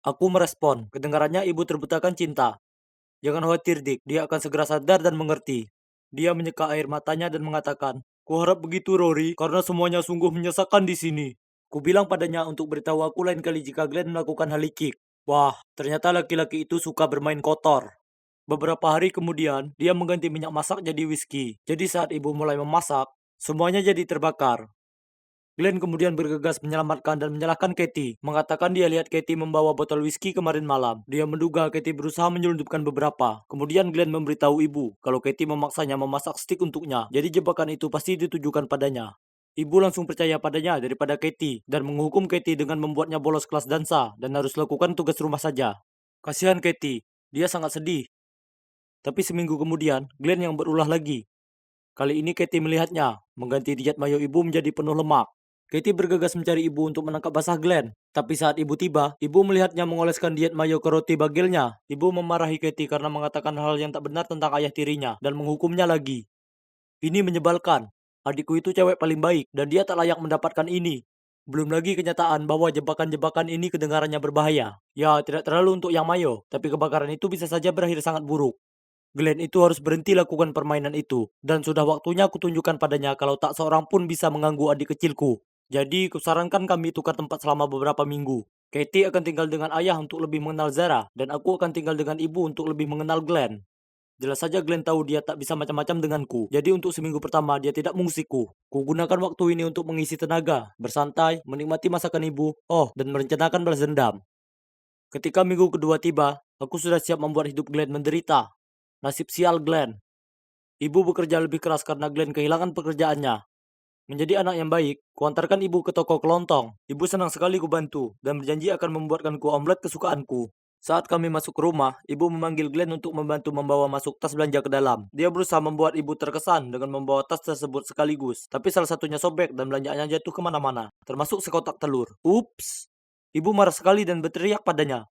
Aku merespon, kedengarannya ibu terbutakan cinta. Jangan khawatir, Dick. Dia akan segera sadar dan mengerti. Dia menyeka air matanya dan mengatakan, "Kuharap begitu, Rory, karena semuanya sungguh menyesakan di sini." Ku bilang padanya untuk beritahu aku lain kali jika Glenn melakukan hal licik. Wah, ternyata laki-laki itu suka bermain kotor. Beberapa hari kemudian, dia mengganti minyak masak jadi whisky. Jadi saat ibu mulai memasak, semuanya jadi terbakar. Glenn kemudian bergegas menyelamatkan dan menyalahkan Katie, mengatakan dia lihat Katie membawa botol whisky kemarin malam. Dia menduga Katie berusaha menyelundupkan beberapa. Kemudian Glenn memberitahu ibu kalau Katie memaksanya memasak stik untuknya. Jadi jebakan itu pasti ditujukan padanya. Ibu langsung percaya padanya daripada Katie dan menghukum Katie dengan membuatnya bolos kelas dansa dan harus lakukan tugas rumah saja. Kasihan Katie, dia sangat sedih. Tapi seminggu kemudian, Glenn yang berulah lagi. Kali ini Katie melihatnya, mengganti diet mayo ibu menjadi penuh lemak. Katie bergegas mencari ibu untuk menangkap basah Glenn. Tapi saat ibu tiba, ibu melihatnya mengoleskan diet mayo ke roti bagilnya. Ibu memarahi Katie karena mengatakan hal yang tak benar tentang ayah tirinya dan menghukumnya lagi. Ini menyebalkan. Adikku itu cewek paling baik dan dia tak layak mendapatkan ini. Belum lagi kenyataan bahwa jebakan-jebakan ini kedengarannya berbahaya. Ya, tidak terlalu untuk yang mayo, tapi kebakaran itu bisa saja berakhir sangat buruk. Glenn itu harus berhenti lakukan permainan itu, dan sudah waktunya aku tunjukkan padanya kalau tak seorang pun bisa mengganggu adik kecilku. Jadi, kusarankan kami tukar tempat selama beberapa minggu. Katie akan tinggal dengan ayah untuk lebih mengenal Zara, dan aku akan tinggal dengan ibu untuk lebih mengenal Glenn. Jelas saja Glenn tahu dia tak bisa macam-macam denganku, jadi untuk seminggu pertama dia tidak mengusikku. Ku gunakan waktu ini untuk mengisi tenaga, bersantai, menikmati masakan ibu, dan merencanakan balas dendam. Ketika minggu kedua tiba, aku sudah siap membuat hidup Glenn menderita. Nasib sial Glenn. Ibu bekerja lebih keras karena Glenn kehilangan pekerjaannya. Menjadi anak yang baik, kuantarkan ibu ke toko kelontong. Ibu senang sekali kubantu dan berjanji akan membuatkanku omelet kesukaanku. Saat kami masuk ke rumah, ibu memanggil Glenn untuk membantu membawa masuk tas belanja ke dalam. Dia berusaha membuat ibu terkesan dengan membawa tas tersebut sekaligus, tapi salah satunya sobek dan belanjaannya jatuh kemana-mana, termasuk sekotak telur. Ups! Ibu marah sekali dan berteriak padanya.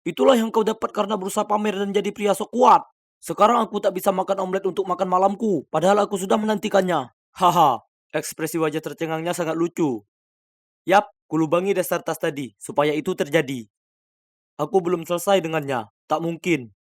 Itulah yang kau dapat karena berusaha pamer dan jadi pria sok kuat. Sekarang aku tak bisa makan omelet untuk makan malamku, padahal aku sudah menantikannya. Haha, ekspresi wajah tercengangnya sangat lucu. Yap, kulubangi dasar tas tadi, supaya itu terjadi. Aku belum selesai dengannya, tak mungkin.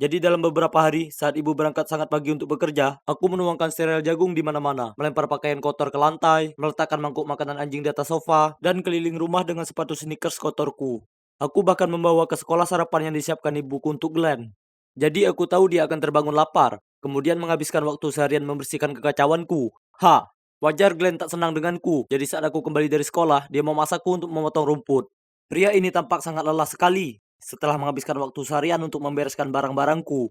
Jadi dalam beberapa hari, saat ibu berangkat sangat pagi untuk bekerja, aku menuangkan sereal jagung di mana-mana, melempar pakaian kotor ke lantai, meletakkan mangkuk makanan anjing di atas sofa, dan keliling rumah dengan sepatu sneakers kotorku. Aku bahkan membawa ke sekolah sarapan yang disiapkan ibuku untuk Glenn. Jadi aku tahu dia akan terbangun lapar, kemudian menghabiskan waktu seharian membersihkan kekacauanku. Wajar Glenn tak senang denganku, jadi saat aku kembali dari sekolah, dia memasakku untuk memotong rumput. Pria ini tampak sangat lelah sekali, setelah menghabiskan waktu seharian untuk membereskan barang-barangku.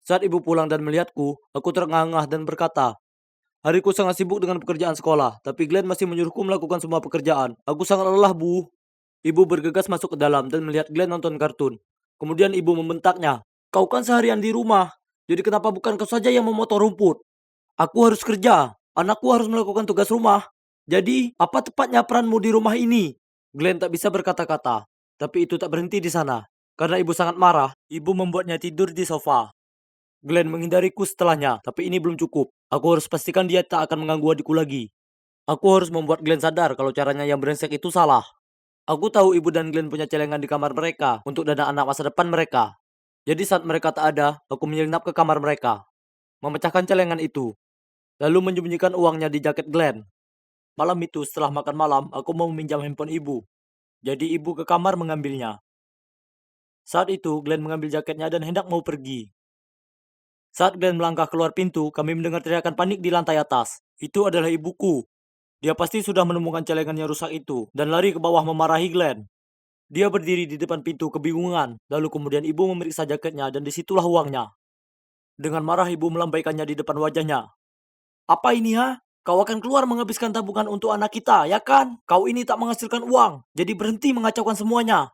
Saat ibu pulang dan melihatku, aku terengah-engah dan berkata, hariku sangat sibuk dengan pekerjaan sekolah, tapi Glenn masih menyuruhku melakukan semua pekerjaan. Aku sangat lelah, Bu. Ibu bergegas masuk ke dalam dan melihat Glenn nonton kartun. Kemudian ibu membentaknya, kau kan seharian di rumah, jadi kenapa bukan kau saja yang memotong rumput? Aku harus kerja, anakku harus melakukan tugas rumah. Jadi, apa tepatnya peranmu di rumah ini? Glenn tak bisa berkata-kata, tapi itu tak berhenti di sana. Karena ibu sangat marah, ibu membuatnya tidur di sofa. Glenn menghindariku setelahnya, tapi ini belum cukup. Aku harus pastikan dia tak akan mengganggu adikku lagi. Aku harus membuat Glenn sadar kalau caranya yang brengsek itu salah. Aku tahu ibu dan Glenn punya celengan di kamar mereka untuk dana anak masa depan mereka. Jadi saat mereka tak ada, aku menyelinap ke kamar mereka, memecahkan celengan itu, lalu menyembunyikan uangnya di jaket Glenn. Malam itu setelah makan malam, aku mau meminjam handphone ibu. Jadi ibu ke kamar mengambilnya. Saat itu Glenn mengambil jaketnya dan hendak mau pergi. Saat Glenn melangkah keluar pintu, kami mendengar teriakan panik di lantai atas. Itu adalah ibuku. Dia pasti sudah menemukan celengan yang rusak itu dan lari ke bawah memarahi Glenn. Dia berdiri di depan pintu kebingungan, lalu kemudian ibu memeriksa jaketnya dan disitulah uangnya. Dengan marah ibu melambaikannya di depan wajahnya. Apa ini Kau akan keluar menghabiskan tabungan untuk anak kita, ya kan? Kau ini tak menghasilkan uang, jadi berhenti mengacaukan semuanya.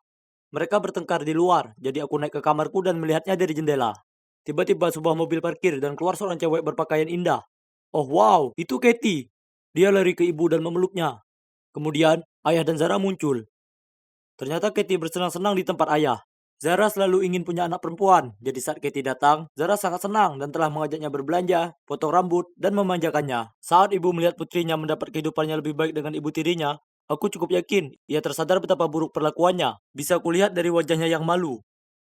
Mereka bertengkar di luar, jadi aku naik ke kamarku dan melihatnya dari jendela. Tiba-tiba sebuah mobil parkir dan keluar seorang cewek berpakaian indah. Oh wow, itu Katie. Dia lari ke ibu dan memeluknya. Kemudian, ayah dan Zara muncul. Ternyata Katie bersenang-senang di tempat ayah. Zara selalu ingin punya anak perempuan, jadi saat Katie datang, Zara sangat senang dan telah mengajaknya berbelanja, potong rambut, dan memanjakannya. Saat ibu melihat putrinya mendapat kehidupannya lebih baik dengan ibu tirinya, aku cukup yakin ia tersadar betapa buruk perlakuannya. Bisa kulihat dari wajahnya yang malu.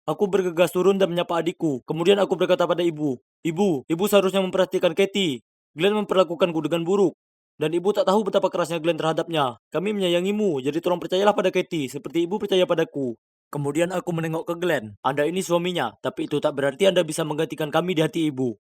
Aku bergegas turun dan menyapa adikku. Kemudian aku berkata pada ibu, ibu seharusnya memperhatikan Katie. Glenn memperlakukanku dengan buruk. Dan ibu tak tahu betapa kerasnya Glenn terhadapnya. Kami menyayangimu, jadi tolong percayalah pada Katie, seperti ibu percaya padaku. Kemudian aku menengok ke Glenn. Anda ini suaminya, tapi itu tak berarti Anda bisa menggantikan kami di hati ibu.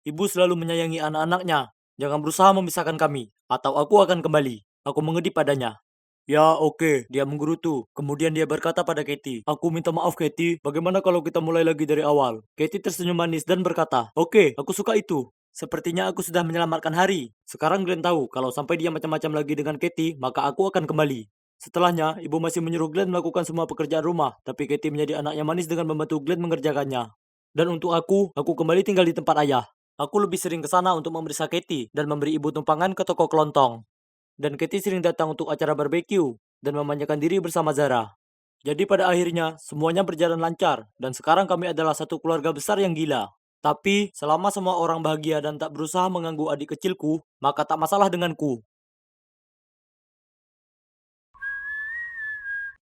Ibu selalu menyayangi anak-anaknya. Jangan berusaha memisahkan kami, atau aku akan kembali. Aku mengedip padanya. Ya, oke, dia menggerutu. Kemudian dia berkata pada Katie, aku minta maaf Katie, bagaimana kalau kita mulai lagi dari awal? Katie tersenyum manis dan berkata, oke, aku suka itu. Sepertinya aku sudah menyelamatkan hari. Sekarang Glenn tahu, kalau sampai dia macam-macam lagi dengan Katie, maka aku akan kembali. Setelahnya, ibu masih menyuruh Glenn melakukan semua pekerjaan rumah, tapi Katie menjadi anak yang manis dengan membantu Glenn mengerjakannya. Dan untuk aku kembali tinggal di tempat ayah. Aku lebih sering ke sana untuk memeriksa Katie dan memberi ibu tumpangan ke toko kelontong. Dan Katie sering datang untuk acara barbeque dan memanjakan diri bersama Zara. Jadi pada akhirnya, semuanya berjalan lancar, dan sekarang kami adalah satu keluarga besar yang gila. Tapi, selama semua orang bahagia dan tak berusaha mengganggu adik kecilku, maka tak masalah denganku.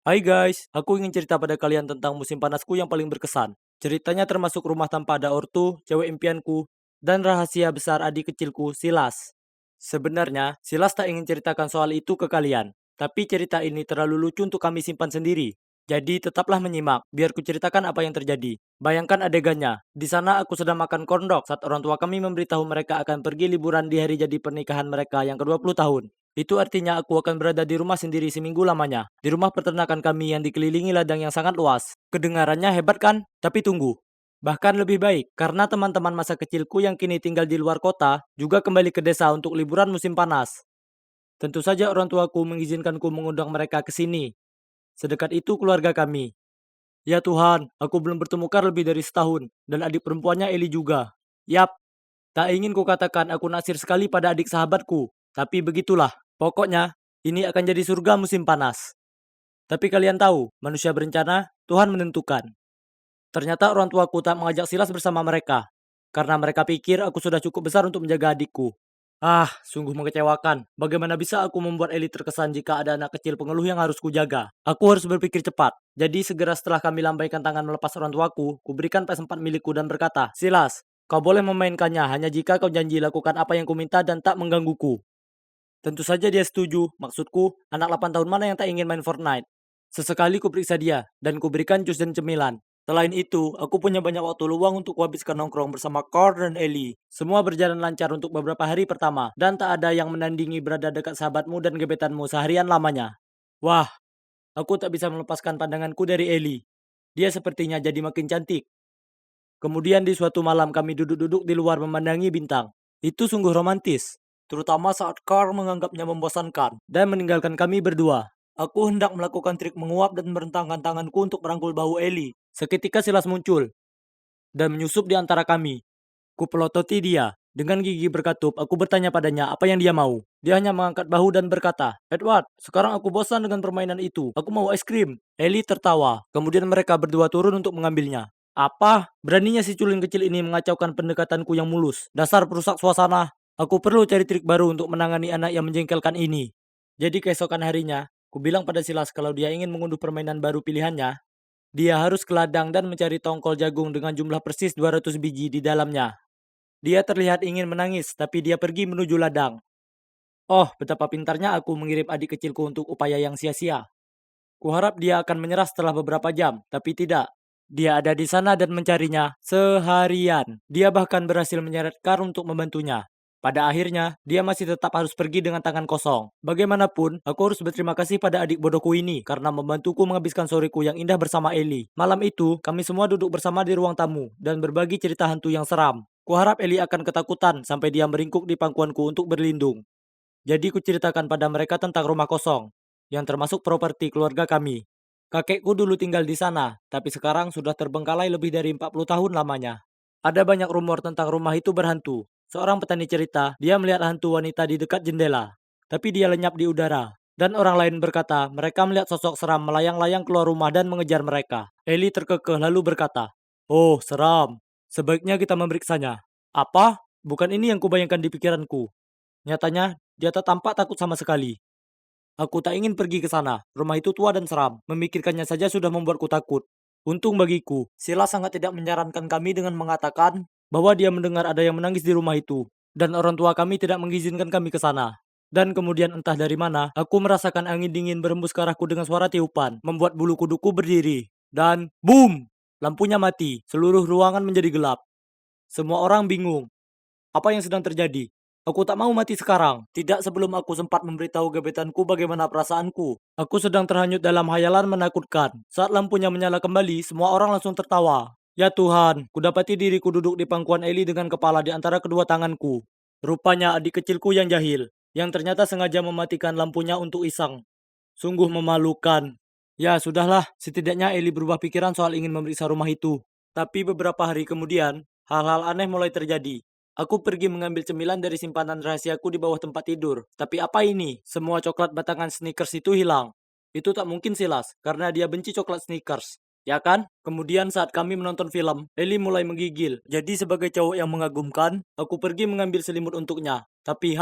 Hai guys, aku ingin cerita pada kalian tentang musim panasku yang paling berkesan. Ceritanya termasuk rumah tanpa ada ortu, cewek impianku, dan rahasia besar adik kecilku, Silas. Sebenarnya, Silas tak ingin ceritakan soal itu ke kalian, tapi cerita ini terlalu lucu untuk kami simpan sendiri. Jadi tetaplah menyimak, biar ku ceritakan apa yang terjadi. Bayangkan adegannya, di sana aku sedang makan corn dog saat orang tua kami memberitahu mereka akan pergi liburan di hari jadi pernikahan mereka yang ke-20 tahun. Itu artinya aku akan berada di rumah sendiri seminggu lamanya. Di rumah peternakan kami yang dikelilingi ladang yang sangat luas. Kedengarannya hebat kan? Tapi tunggu. Bahkan lebih baik, karena teman-teman masa kecilku yang kini tinggal di luar kota juga kembali ke desa untuk liburan musim panas. Tentu saja orang tuaku mengizinkanku mengundang mereka ke sini. Sedekat itu keluarga kami. Ya Tuhan, aku belum bertemu Carl lebih dari setahun, dan adik perempuannya Eli juga. Yap, tak ingin kukatakan aku naksir sekali pada adik sahabatku, tapi begitulah. Pokoknya, ini akan jadi surga musim panas. Tapi kalian tahu, manusia berencana, Tuhan menentukan. Ternyata orang tuaku tak mengajak Silas bersama mereka, karena mereka pikir aku sudah cukup besar untuk menjaga adikku. Ah, sungguh mengecewakan. Bagaimana bisa aku membuat Eli terkesan jika ada anak kecil pengeluh yang harus kujaga? Aku harus berpikir cepat. Jadi segera setelah kami lambaikan tangan melepas orang tuaku, kuberikan PS4 milikku dan berkata, Silas, kau boleh memainkannya hanya jika kau janji lakukan apa yang kuminta dan tak menggangguku. Tentu saja dia setuju. Maksudku, anak 8 tahun mana yang tak ingin main Fortnite? Sesekali kuperiksa dia, dan kuberikan jus dan cemilan. Selain itu, aku punya banyak waktu luang untuk kuhabiskan nongkrong bersama Carl dan Ellie. Semua berjalan lancar untuk beberapa hari pertama, dan tak ada yang menandingi berada dekat sahabatmu dan gebetanmu seharian lamanya. Wah, aku tak bisa melepaskan pandanganku dari Ellie. Dia sepertinya jadi makin cantik. Kemudian di suatu malam kami duduk-duduk di luar memandangi bintang. Itu sungguh romantis, terutama saat Carl menganggapnya membosankan dan meninggalkan kami berdua. Aku hendak melakukan trik menguap dan merentangkan tanganku untuk merangkul bahu Ellie. Seketika Silas muncul dan menyusup di antara kami. Kupelototi dia. Dengan gigi berkatup, aku bertanya padanya apa yang dia mau. Dia hanya mengangkat bahu dan berkata, Edward, sekarang aku bosan dengan permainan itu. Aku mau es krim. Ellie tertawa. Kemudian mereka berdua turun untuk mengambilnya. Apa? Beraninya si culun kecil ini mengacaukan pendekatanku yang mulus. Dasar perusak suasana. Aku perlu cari trik baru untuk menangani anak yang menjengkelkan ini. Jadi keesokan harinya, ku bilang pada Silas kalau dia ingin mengunduh permainan baru pilihannya, dia harus ke ladang dan mencari tongkol jagung dengan jumlah persis 200 biji di dalamnya. Dia terlihat ingin menangis, tapi dia pergi menuju ladang. Oh, betapa pintarnya aku mengirim adik kecilku untuk upaya yang sia-sia. Kuharap dia akan menyerah setelah beberapa jam, tapi tidak. Dia ada di sana dan mencarinya seharian. Dia bahkan berhasil menyeret Carl untuk membantunya. Pada akhirnya, dia masih tetap harus pergi dengan tangan kosong. Bagaimanapun, aku harus berterima kasih pada adik bodohku ini karena membantuku menghabiskan soreku yang indah bersama Ellie. Malam itu, kami semua duduk bersama di ruang tamu dan berbagi cerita hantu yang seram. Kuharap Ellie akan ketakutan sampai dia meringkuk di pangkuanku untuk berlindung. Jadi kuceritakan pada mereka tentang rumah kosong, yang termasuk properti keluarga kami. Kakekku dulu tinggal di sana, tapi sekarang sudah terbengkalai lebih dari 40 tahun lamanya. Ada banyak rumor tentang rumah itu berhantu. Seorang petani cerita, dia melihat hantu wanita di dekat jendela, tapi dia lenyap di udara. Dan orang lain berkata, mereka melihat sosok seram melayang-layang keluar rumah dan mengejar mereka. Eli terkekeh lalu berkata, Oh, seram. Sebaiknya kita memeriksanya. Apa? Bukan ini yang kubayangkan di pikiranku. Nyatanya, dia tak tampak takut sama sekali. Aku tak ingin pergi ke sana. Rumah itu tua dan seram. Memikirkannya saja sudah membuatku takut. Untung bagiku, Sila sangat tidak menyarankan kami dengan mengatakan bahwa dia mendengar ada yang menangis di rumah itu. Dan orang tua kami tidak mengizinkan kami ke sana. Dan kemudian entah dari mana, aku merasakan angin dingin berembus ke arahku dengan suara tiupan, membuat bulu kuduku berdiri. Dan boom! Lampunya mati. Seluruh ruangan menjadi gelap. Semua orang bingung. Apa yang sedang terjadi? Aku tak mau mati sekarang. Tidak sebelum aku sempat memberitahu gebetanku bagaimana perasaanku. Aku sedang terhanyut dalam hayalan menakutkan. Saat lampunya menyala kembali, semua orang langsung tertawa. Ya Tuhan, kudapati diriku duduk di pangkuan Eli dengan kepala di antara kedua tanganku. Rupanya adik kecilku yang jahil, yang ternyata sengaja mematikan lampunya untuk iseng. Sungguh memalukan. Ya sudahlah, setidaknya Eli berubah pikiran soal ingin memeriksa rumah itu. Tapi beberapa hari kemudian, hal-hal aneh mulai terjadi. Aku pergi mengambil cemilan dari simpanan rahasiaku di bawah tempat tidur. Tapi apa ini? Semua coklat batangan Snickers itu hilang. Itu tak mungkin Silas, karena dia benci coklat Snickers. Ya kan? Kemudian saat kami menonton film, Eli mulai menggigil. Jadi sebagai cowok yang mengagumkan, aku pergi mengambil selimut untuknya. Tapi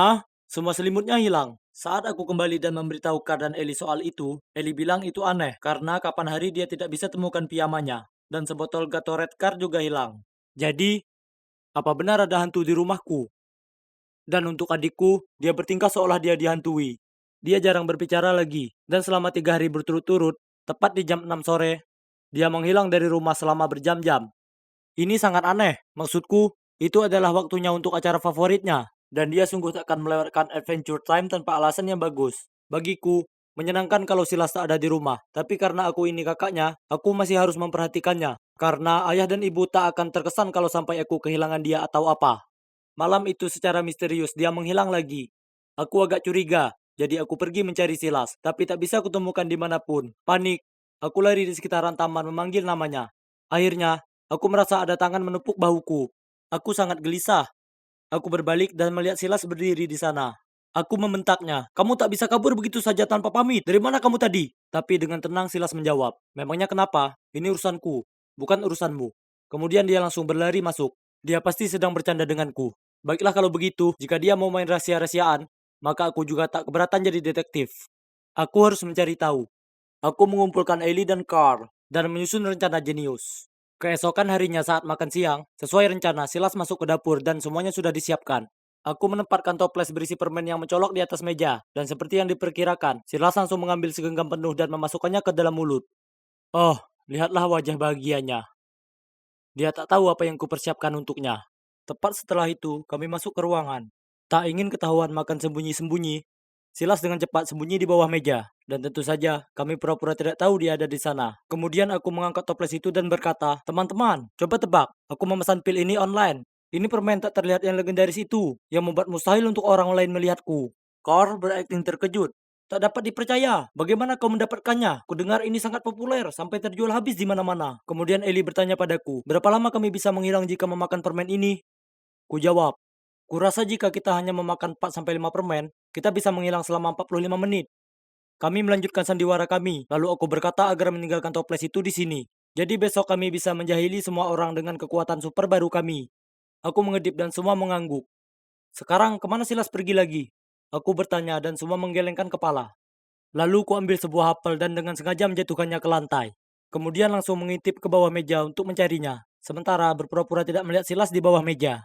semua selimutnya hilang. Saat aku kembali dan memberitahu keadaan Eli soal itu, Eli bilang itu aneh, karena kapan hari dia tidak bisa temukan piyamanya. Dan sebotol Gatorade Car juga hilang. Jadi, apa benar ada hantu di rumahku? Dan untuk adikku, dia bertingkah seolah dia dihantui. Dia jarang berbicara lagi, dan selama 3 hari berturut-turut, tepat di jam 6 sore, dia menghilang dari rumah selama berjam-jam. Ini sangat aneh, maksudku, itu adalah waktunya untuk acara favoritnya, dan dia sungguh tak akan melewatkan adventure time tanpa alasan yang bagus. Bagiku, menyenangkan kalau Silas tak ada di rumah, tapi karena aku ini kakaknya, aku masih harus memperhatikannya, karena ayah dan ibu tak akan terkesan kalau sampai aku kehilangan dia atau apa. Malam itu secara misterius dia menghilang lagi. Aku agak curiga, jadi aku pergi mencari Silas, tapi tak bisa kutemukan dimanapun. Panik, aku lari di sekitaran taman memanggil namanya. Akhirnya, aku merasa ada tangan menepuk bahuku. Aku sangat gelisah. Aku berbalik dan melihat Silas berdiri di sana. Aku membentaknya, "Kamu tak bisa kabur begitu saja tanpa pamit. Dari mana kamu tadi?" Tapi dengan tenang Silas menjawab, "Memangnya kenapa? Ini urusanku, bukan urusanmu." Kemudian dia langsung berlari masuk. Dia pasti sedang bercanda denganku. Baiklah kalau begitu, jika dia mau main rahasia-rahasiaan, maka aku juga tak keberatan jadi detektif. Aku harus mencari tahu. Aku mengumpulkan Ellie dan Carl dan menyusun rencana jenius. Keesokan harinya saat makan siang, sesuai rencana Silas masuk ke dapur dan semuanya sudah disiapkan. Aku menempatkan toples berisi permen yang mencolok di atas meja, dan seperti yang diperkirakan, Silas langsung mengambil segenggam penuh dan memasukkannya ke dalam mulut. Oh, lihatlah wajah bahagianya. Dia tak tahu apa yang kupersiapkan untuknya. Tepat setelah itu, kami masuk ke ruangan. Tak ingin ketahuan makan sembunyi-sembunyi, Silas dengan cepat sembunyi di bawah meja, dan tentu saja kami pura-pura tidak tahu dia ada di sana. Kemudian aku mengangkat toples itu dan berkata, "Teman-teman, coba tebak, aku memesan pil ini online. Ini permen tak terlihat yang legendaris itu, yang membuat mustahil untuk orang lain melihatku." Carl berakting terkejut. "Tak dapat dipercaya. Bagaimana kau mendapatkannya? Kudengar ini sangat populer, sampai terjual habis di mana-mana." Kemudian Eli bertanya padaku, "Berapa lama kami bisa menghilang jika memakan permen ini?" Ku jawab, "Kurasa jika kita hanya memakan 4-5 permen, kita bisa menghilang selama 45 menit." Kami melanjutkan sandiwara kami, lalu aku berkata agar meninggalkan toples itu di sini. Jadi besok kami bisa menjahili semua orang dengan kekuatan super baru kami. Aku mengedip dan semua mengangguk. "Sekarang kemana Silas pergi lagi?" Aku bertanya dan semua menggelengkan kepala. Lalu ku ambil sebuah apel dan dengan sengaja menjatuhkannya ke lantai. Kemudian langsung mengintip ke bawah meja untuk mencarinya. Sementara berpura-pura tidak melihat Silas di bawah meja.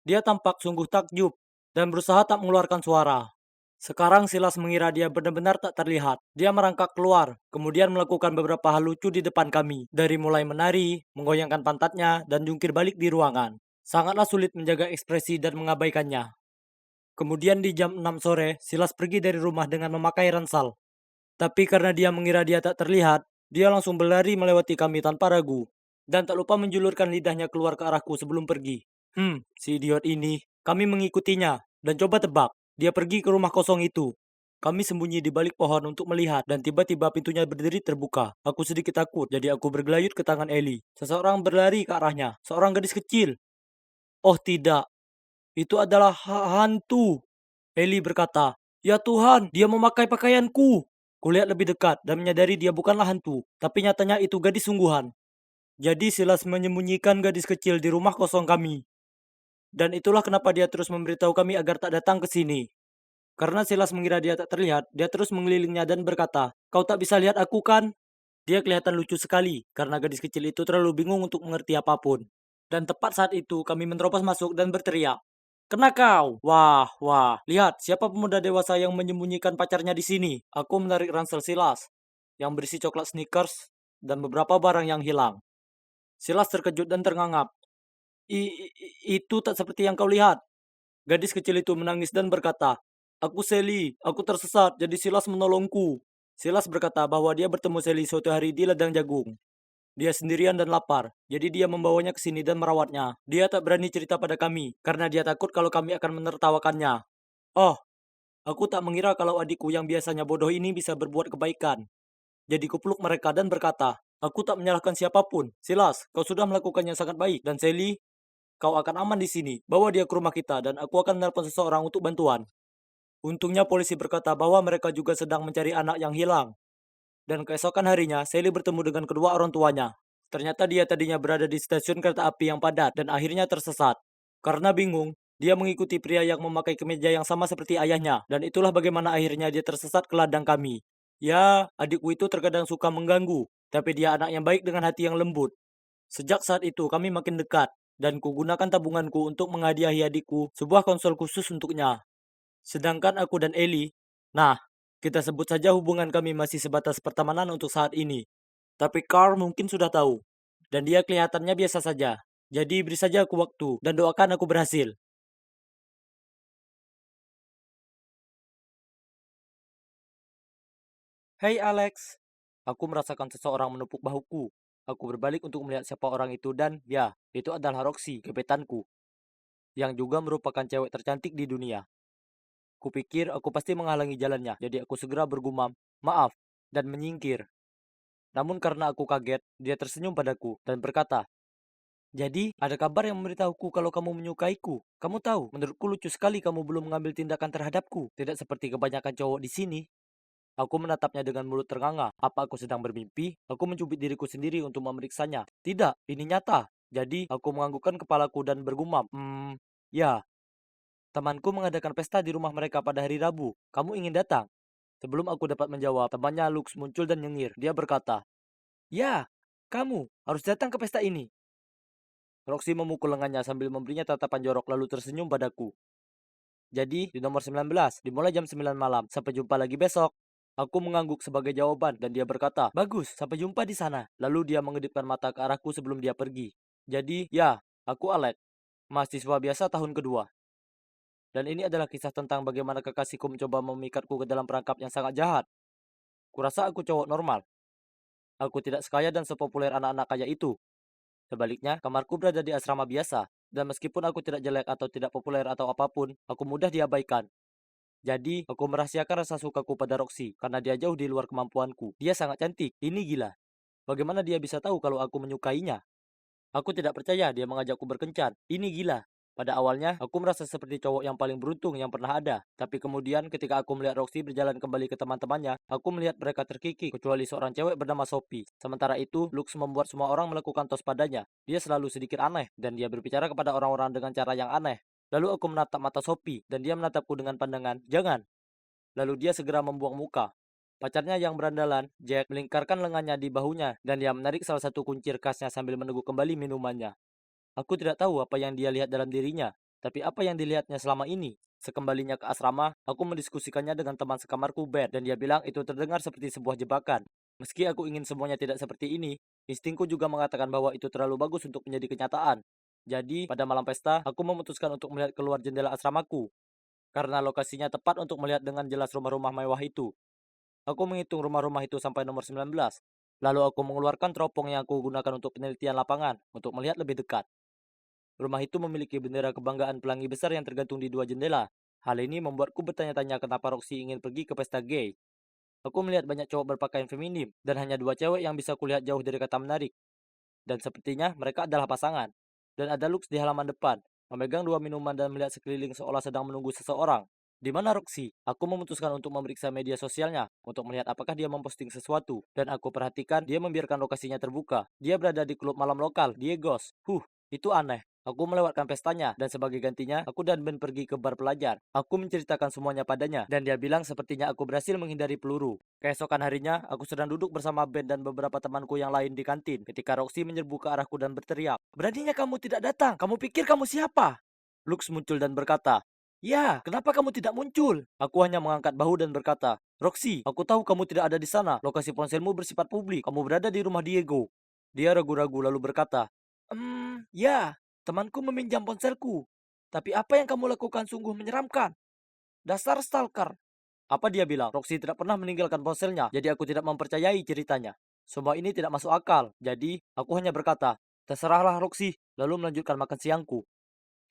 Dia tampak sungguh takjub dan berusaha tak mengeluarkan suara. Sekarang Silas mengira dia benar-benar tak terlihat. Dia merangkak keluar, kemudian melakukan beberapa hal lucu di depan kami. Dari mulai menari, menggoyangkan pantatnya, dan jungkir balik di ruangan. Sangatlah sulit menjaga ekspresi dan mengabaikannya. Kemudian di jam 6 sore, Silas pergi dari rumah dengan memakai ransel. Tapi karena dia mengira dia tak terlihat, dia langsung berlari melewati kami tanpa ragu. Dan tak lupa menjulurkan lidahnya keluar ke arahku sebelum pergi. Si idiot ini. Kami mengikutinya, dan coba tebak, dia pergi ke rumah kosong itu. Kami sembunyi di balik pohon untuk melihat, dan tiba-tiba pintunya berdiri terbuka. Aku sedikit takut, jadi aku bergelayut ke tangan Eli. Seseorang berlari ke arahnya, seorang gadis kecil. Oh tidak, itu adalah hantu. Eli berkata, "Ya Tuhan, dia memakai pakaianku." Kulihat lebih dekat dan menyadari dia bukanlah hantu, tapi nyatanya itu gadis sungguhan. Jadi Silas menyembunyikan gadis kecil di rumah kosong kami. Dan itulah kenapa dia terus memberitahu kami agar tak datang ke sini. Karena Silas mengira dia tak terlihat, dia terus mengelilingnya dan berkata, "Kau tak bisa lihat aku kan?" Dia kelihatan lucu sekali, karena gadis kecil itu terlalu bingung untuk mengerti apapun. Dan tepat saat itu kami menerobos masuk dan berteriak, "Kena kau!" Wah, wah, lihat siapa pemuda dewasa yang menyembunyikan pacarnya di sini. Aku menarik ransel Silas, yang berisi coklat Snickers. dan beberapa barang yang hilang. Silas terkejut dan terngangap. Itu tak seperti yang kau lihat. Gadis kecil itu menangis dan berkata, "Aku Sally, aku tersesat, jadi Silas menolongku." Silas berkata bahwa dia bertemu Sally suatu hari di ladang jagung. Dia sendirian dan lapar, jadi dia membawanya ke sini dan merawatnya. Dia tak berani cerita pada kami, karena dia takut kalau kami akan menertawakannya. Oh, aku tak mengira kalau adikku yang biasanya bodoh ini bisa berbuat kebaikan. Jadi kupeluk mereka dan berkata, "Aku tak menyalahkan siapapun. Silas, kau sudah melakukan yang sangat baik. Dan Sally, kau akan aman di sini. Bawa dia ke rumah kita dan aku akan menelpon seseorang untuk bantuan." Untungnya polisi berkata bahwa mereka juga sedang mencari anak yang hilang. Dan keesokan harinya, Sally bertemu dengan kedua orang tuanya. Ternyata dia tadinya berada di stasiun kereta api yang padat dan akhirnya tersesat. Karena bingung, dia mengikuti pria yang memakai kemeja yang sama seperti ayahnya. Dan itulah bagaimana akhirnya dia tersesat ke ladang kami. Ya, adikku itu terkadang suka mengganggu, tapi dia anak yang baik dengan hati yang lembut. Sejak saat itu kami makin dekat, dan kugunakan tabunganku untuk menghadiahi adikku sebuah konsol khusus untuknya. Sedangkan aku dan Eli, nah, kita sebut saja hubungan kami masih sebatas pertemanan untuk saat ini. Tapi Carl mungkin sudah tahu, dan dia kelihatannya biasa saja. Jadi beri saja aku waktu, dan doakan aku berhasil. Hei Alex, aku merasakan seseorang menepuk bahuku. Aku berbalik untuk melihat siapa orang itu dan ya, itu adalah Roxy, gebetanku, yang juga merupakan cewek tercantik di dunia. Kupikir aku pasti menghalangi jalannya, jadi aku segera bergumam, "Maaf," dan menyingkir. Namun karena aku kaget, dia tersenyum padaku dan berkata, "Jadi, ada kabar yang memberitahuku kalau kamu menyukaiku. Kamu tahu, menurutku lucu sekali kamu belum mengambil tindakan terhadapku. Tidak seperti kebanyakan cowok di sini." Aku menatapnya dengan mulut ternganga. Apa aku sedang bermimpi? Aku mencubit diriku sendiri untuk memeriksanya. Tidak, ini nyata. Jadi, aku menganggukkan kepalaku dan bergumam, ya, temanku mengadakan pesta di rumah mereka pada hari Rabu. Kamu ingin datang?" Sebelum aku dapat menjawab, temannya Lux muncul dan nyengir. Dia berkata, "Ya, kamu harus datang ke pesta ini." Roxy memukul lengannya sambil memberinya tatapan jorok lalu tersenyum padaku. "Jadi, di nomor 19, dimulai jam 9 malam. Sampai jumpa lagi besok." Aku mengangguk sebagai jawaban dan dia berkata, "Bagus, sampai jumpa di sana." Lalu dia mengedipkan mata ke arahku sebelum dia pergi. Jadi, ya, aku Alex, mahasiswa biasa tahun kedua. Dan ini adalah kisah tentang bagaimana kekasihku mencoba memikatku ke dalam perangkap yang sangat jahat. Kurasa aku cowok normal. Aku tidak sekaya dan sepopuler anak-anak kaya itu. Sebaliknya, kamarku berada di asrama biasa, dan meskipun aku tidak jelek atau tidak populer atau apapun, aku mudah diabaikan. Jadi, aku merahasiakan rasa sukaku pada Roxy, karena dia jauh di luar kemampuanku. Dia sangat cantik, ini gila. Bagaimana dia bisa tahu kalau aku menyukainya? Aku tidak percaya dia mengajakku berkencan, ini gila. Pada awalnya, aku merasa seperti cowok yang paling beruntung yang pernah ada. Tapi kemudian ketika aku melihat Roxy berjalan kembali ke teman-temannya, aku melihat mereka terkikik, kecuali seorang cewek bernama Sophie. Sementara itu, Lux membuat semua orang melakukan tos padanya. Dia selalu sedikit aneh, dan dia berbicara kepada orang-orang dengan cara yang aneh. Lalu aku menatap mata Sophie, dan dia menatapku dengan pandangan, "Jangan." Lalu dia segera membuang muka. Pacarnya yang berandalan, Jack, melingkarkan lengannya di bahunya, dan dia menarik salah satu kuncir khasnya sambil meneguk kembali minumannya. Aku tidak tahu apa yang dia lihat dalam dirinya, tapi apa yang dilihatnya selama ini. Sekembalinya ke asrama, aku mendiskusikannya dengan teman sekamarku Ben, dan dia bilang itu terdengar seperti sebuah jebakan. Meski aku ingin semuanya tidak seperti ini, instingku juga mengatakan bahwa itu terlalu bagus untuk menjadi kenyataan. Jadi, pada malam pesta, aku memutuskan untuk melihat keluar jendela asramaku, karena lokasinya tepat untuk melihat dengan jelas rumah-rumah mewah itu. Aku menghitung rumah-rumah itu sampai nomor 19. Lalu aku mengeluarkan teropong yang aku gunakan untuk penelitian lapangan, untuk melihat lebih dekat. Rumah itu memiliki bendera kebanggaan pelangi besar yang tergantung di dua jendela. Hal ini membuatku bertanya-tanya kenapa Roxy ingin pergi ke pesta gay. Aku melihat banyak cowok berpakaian feminim, dan hanya dua cewek yang bisa kulihat jauh dari kata menarik. Dan sepertinya mereka adalah pasangan. Dan ada Lux di halaman depan, memegang dua minuman dan melihat sekeliling seolah sedang menunggu seseorang. Di mana Roxy? Aku memutuskan untuk memeriksa media sosialnya, untuk melihat apakah dia memposting sesuatu. Dan aku perhatikan dia membiarkan lokasinya terbuka. Dia berada di klub malam lokal, Diegos. Itu aneh. Aku melewatkan pestanya, dan sebagai gantinya, aku dan Ben pergi ke bar pelajar. Aku menceritakan semuanya padanya, dan dia bilang sepertinya aku berhasil menghindari peluru. Keesokan harinya, aku sedang duduk bersama Ben dan beberapa temanku yang lain di kantin, ketika Roxy menyerbu ke arahku dan berteriak, "Beraninya kamu tidak datang? Kamu pikir kamu siapa?" Lux muncul dan berkata, Ya, kenapa kamu tidak muncul? Aku hanya mengangkat bahu dan berkata, Roxy, aku tahu kamu tidak ada di sana. Lokasi ponselmu bersifat publik. Kamu berada di rumah Diego. Dia ragu-ragu lalu berkata, ya, temanku meminjam ponselku. Tapi apa yang kamu lakukan sungguh menyeramkan. Dasar stalker. Apa dia bilang? Roxy tidak pernah meninggalkan ponselnya, jadi aku tidak mempercayai ceritanya. Semua ini tidak masuk akal, jadi aku hanya berkata, terserahlah Roxy, lalu melanjutkan makan siangku.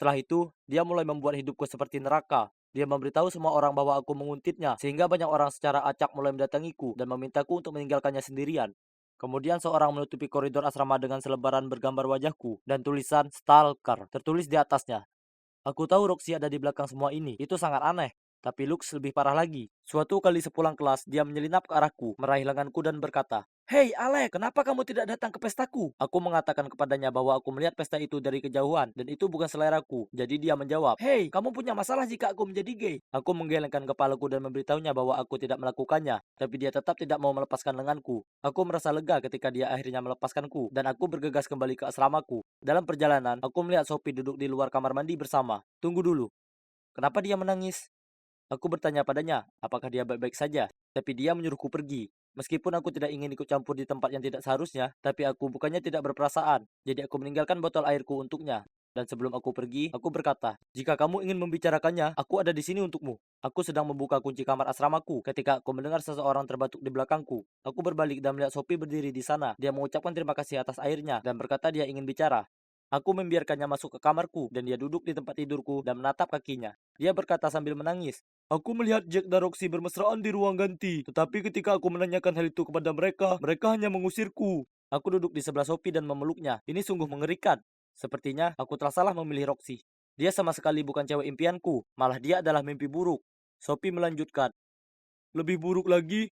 Setelah itu, dia mulai membuat hidupku seperti neraka. Dia memberitahu semua orang bahwa aku menguntitnya, sehingga banyak orang secara acak mulai mendatangiku dan memintaku untuk meninggalkannya sendirian. Kemudian seorang menutupi koridor asrama dengan selebaran bergambar wajahku dan tulisan Stalker tertulis di atasnya. Aku tahu Roxy ada di belakang semua ini. Itu sangat aneh. Tapi Lux lebih parah lagi. Suatu kali sepulang kelas, dia menyelinap ke arahku, meraih lenganku dan berkata, Hei Alex, kenapa kamu tidak datang ke pestaku? Aku mengatakan kepadanya bahwa aku melihat pesta itu dari kejauhan, dan itu bukan seleraku. Jadi dia menjawab, Hei, kamu punya masalah jika aku menjadi gay. Aku menggelengkan kepalaku dan memberitahunya bahwa aku tidak melakukannya, tapi dia tetap tidak mau melepaskan lenganku. Aku merasa lega ketika dia akhirnya melepaskanku, dan aku bergegas kembali ke asramaku. Dalam perjalanan, aku melihat Sophie duduk di luar kamar mandi bersama. Tunggu dulu, kenapa dia menangis? Aku bertanya padanya, apakah dia baik-baik saja? Tapi dia menyuruhku pergi. Meskipun aku tidak ingin ikut campur di tempat yang tidak seharusnya, tapi aku bukannya tidak berperasaan. Jadi aku meninggalkan botol airku untuknya. Dan sebelum aku pergi, aku berkata, jika kamu ingin membicarakannya, aku ada di sini untukmu. Aku sedang membuka kunci kamar asramaku ketika aku mendengar seseorang terbatuk di belakangku. Aku berbalik dan melihat Sophie berdiri di sana. Dia mengucapkan terima kasih atas airnya dan berkata dia ingin bicara. Aku membiarkannya masuk ke kamarku dan dia duduk di tempat tidurku dan menatap kakinya. Dia berkata sambil menangis, Aku melihat Jack dan Roxy bermesraan di ruang ganti, tetapi ketika aku menanyakan hal itu kepada mereka, mereka hanya mengusirku. Aku duduk di sebelah Sophie dan memeluknya. Ini sungguh mengerikan. Sepertinya aku telah salah memilih Roxy. Dia sama sekali bukan cewek impianku, malah dia adalah mimpi buruk. Sophie melanjutkan, lebih buruk lagi,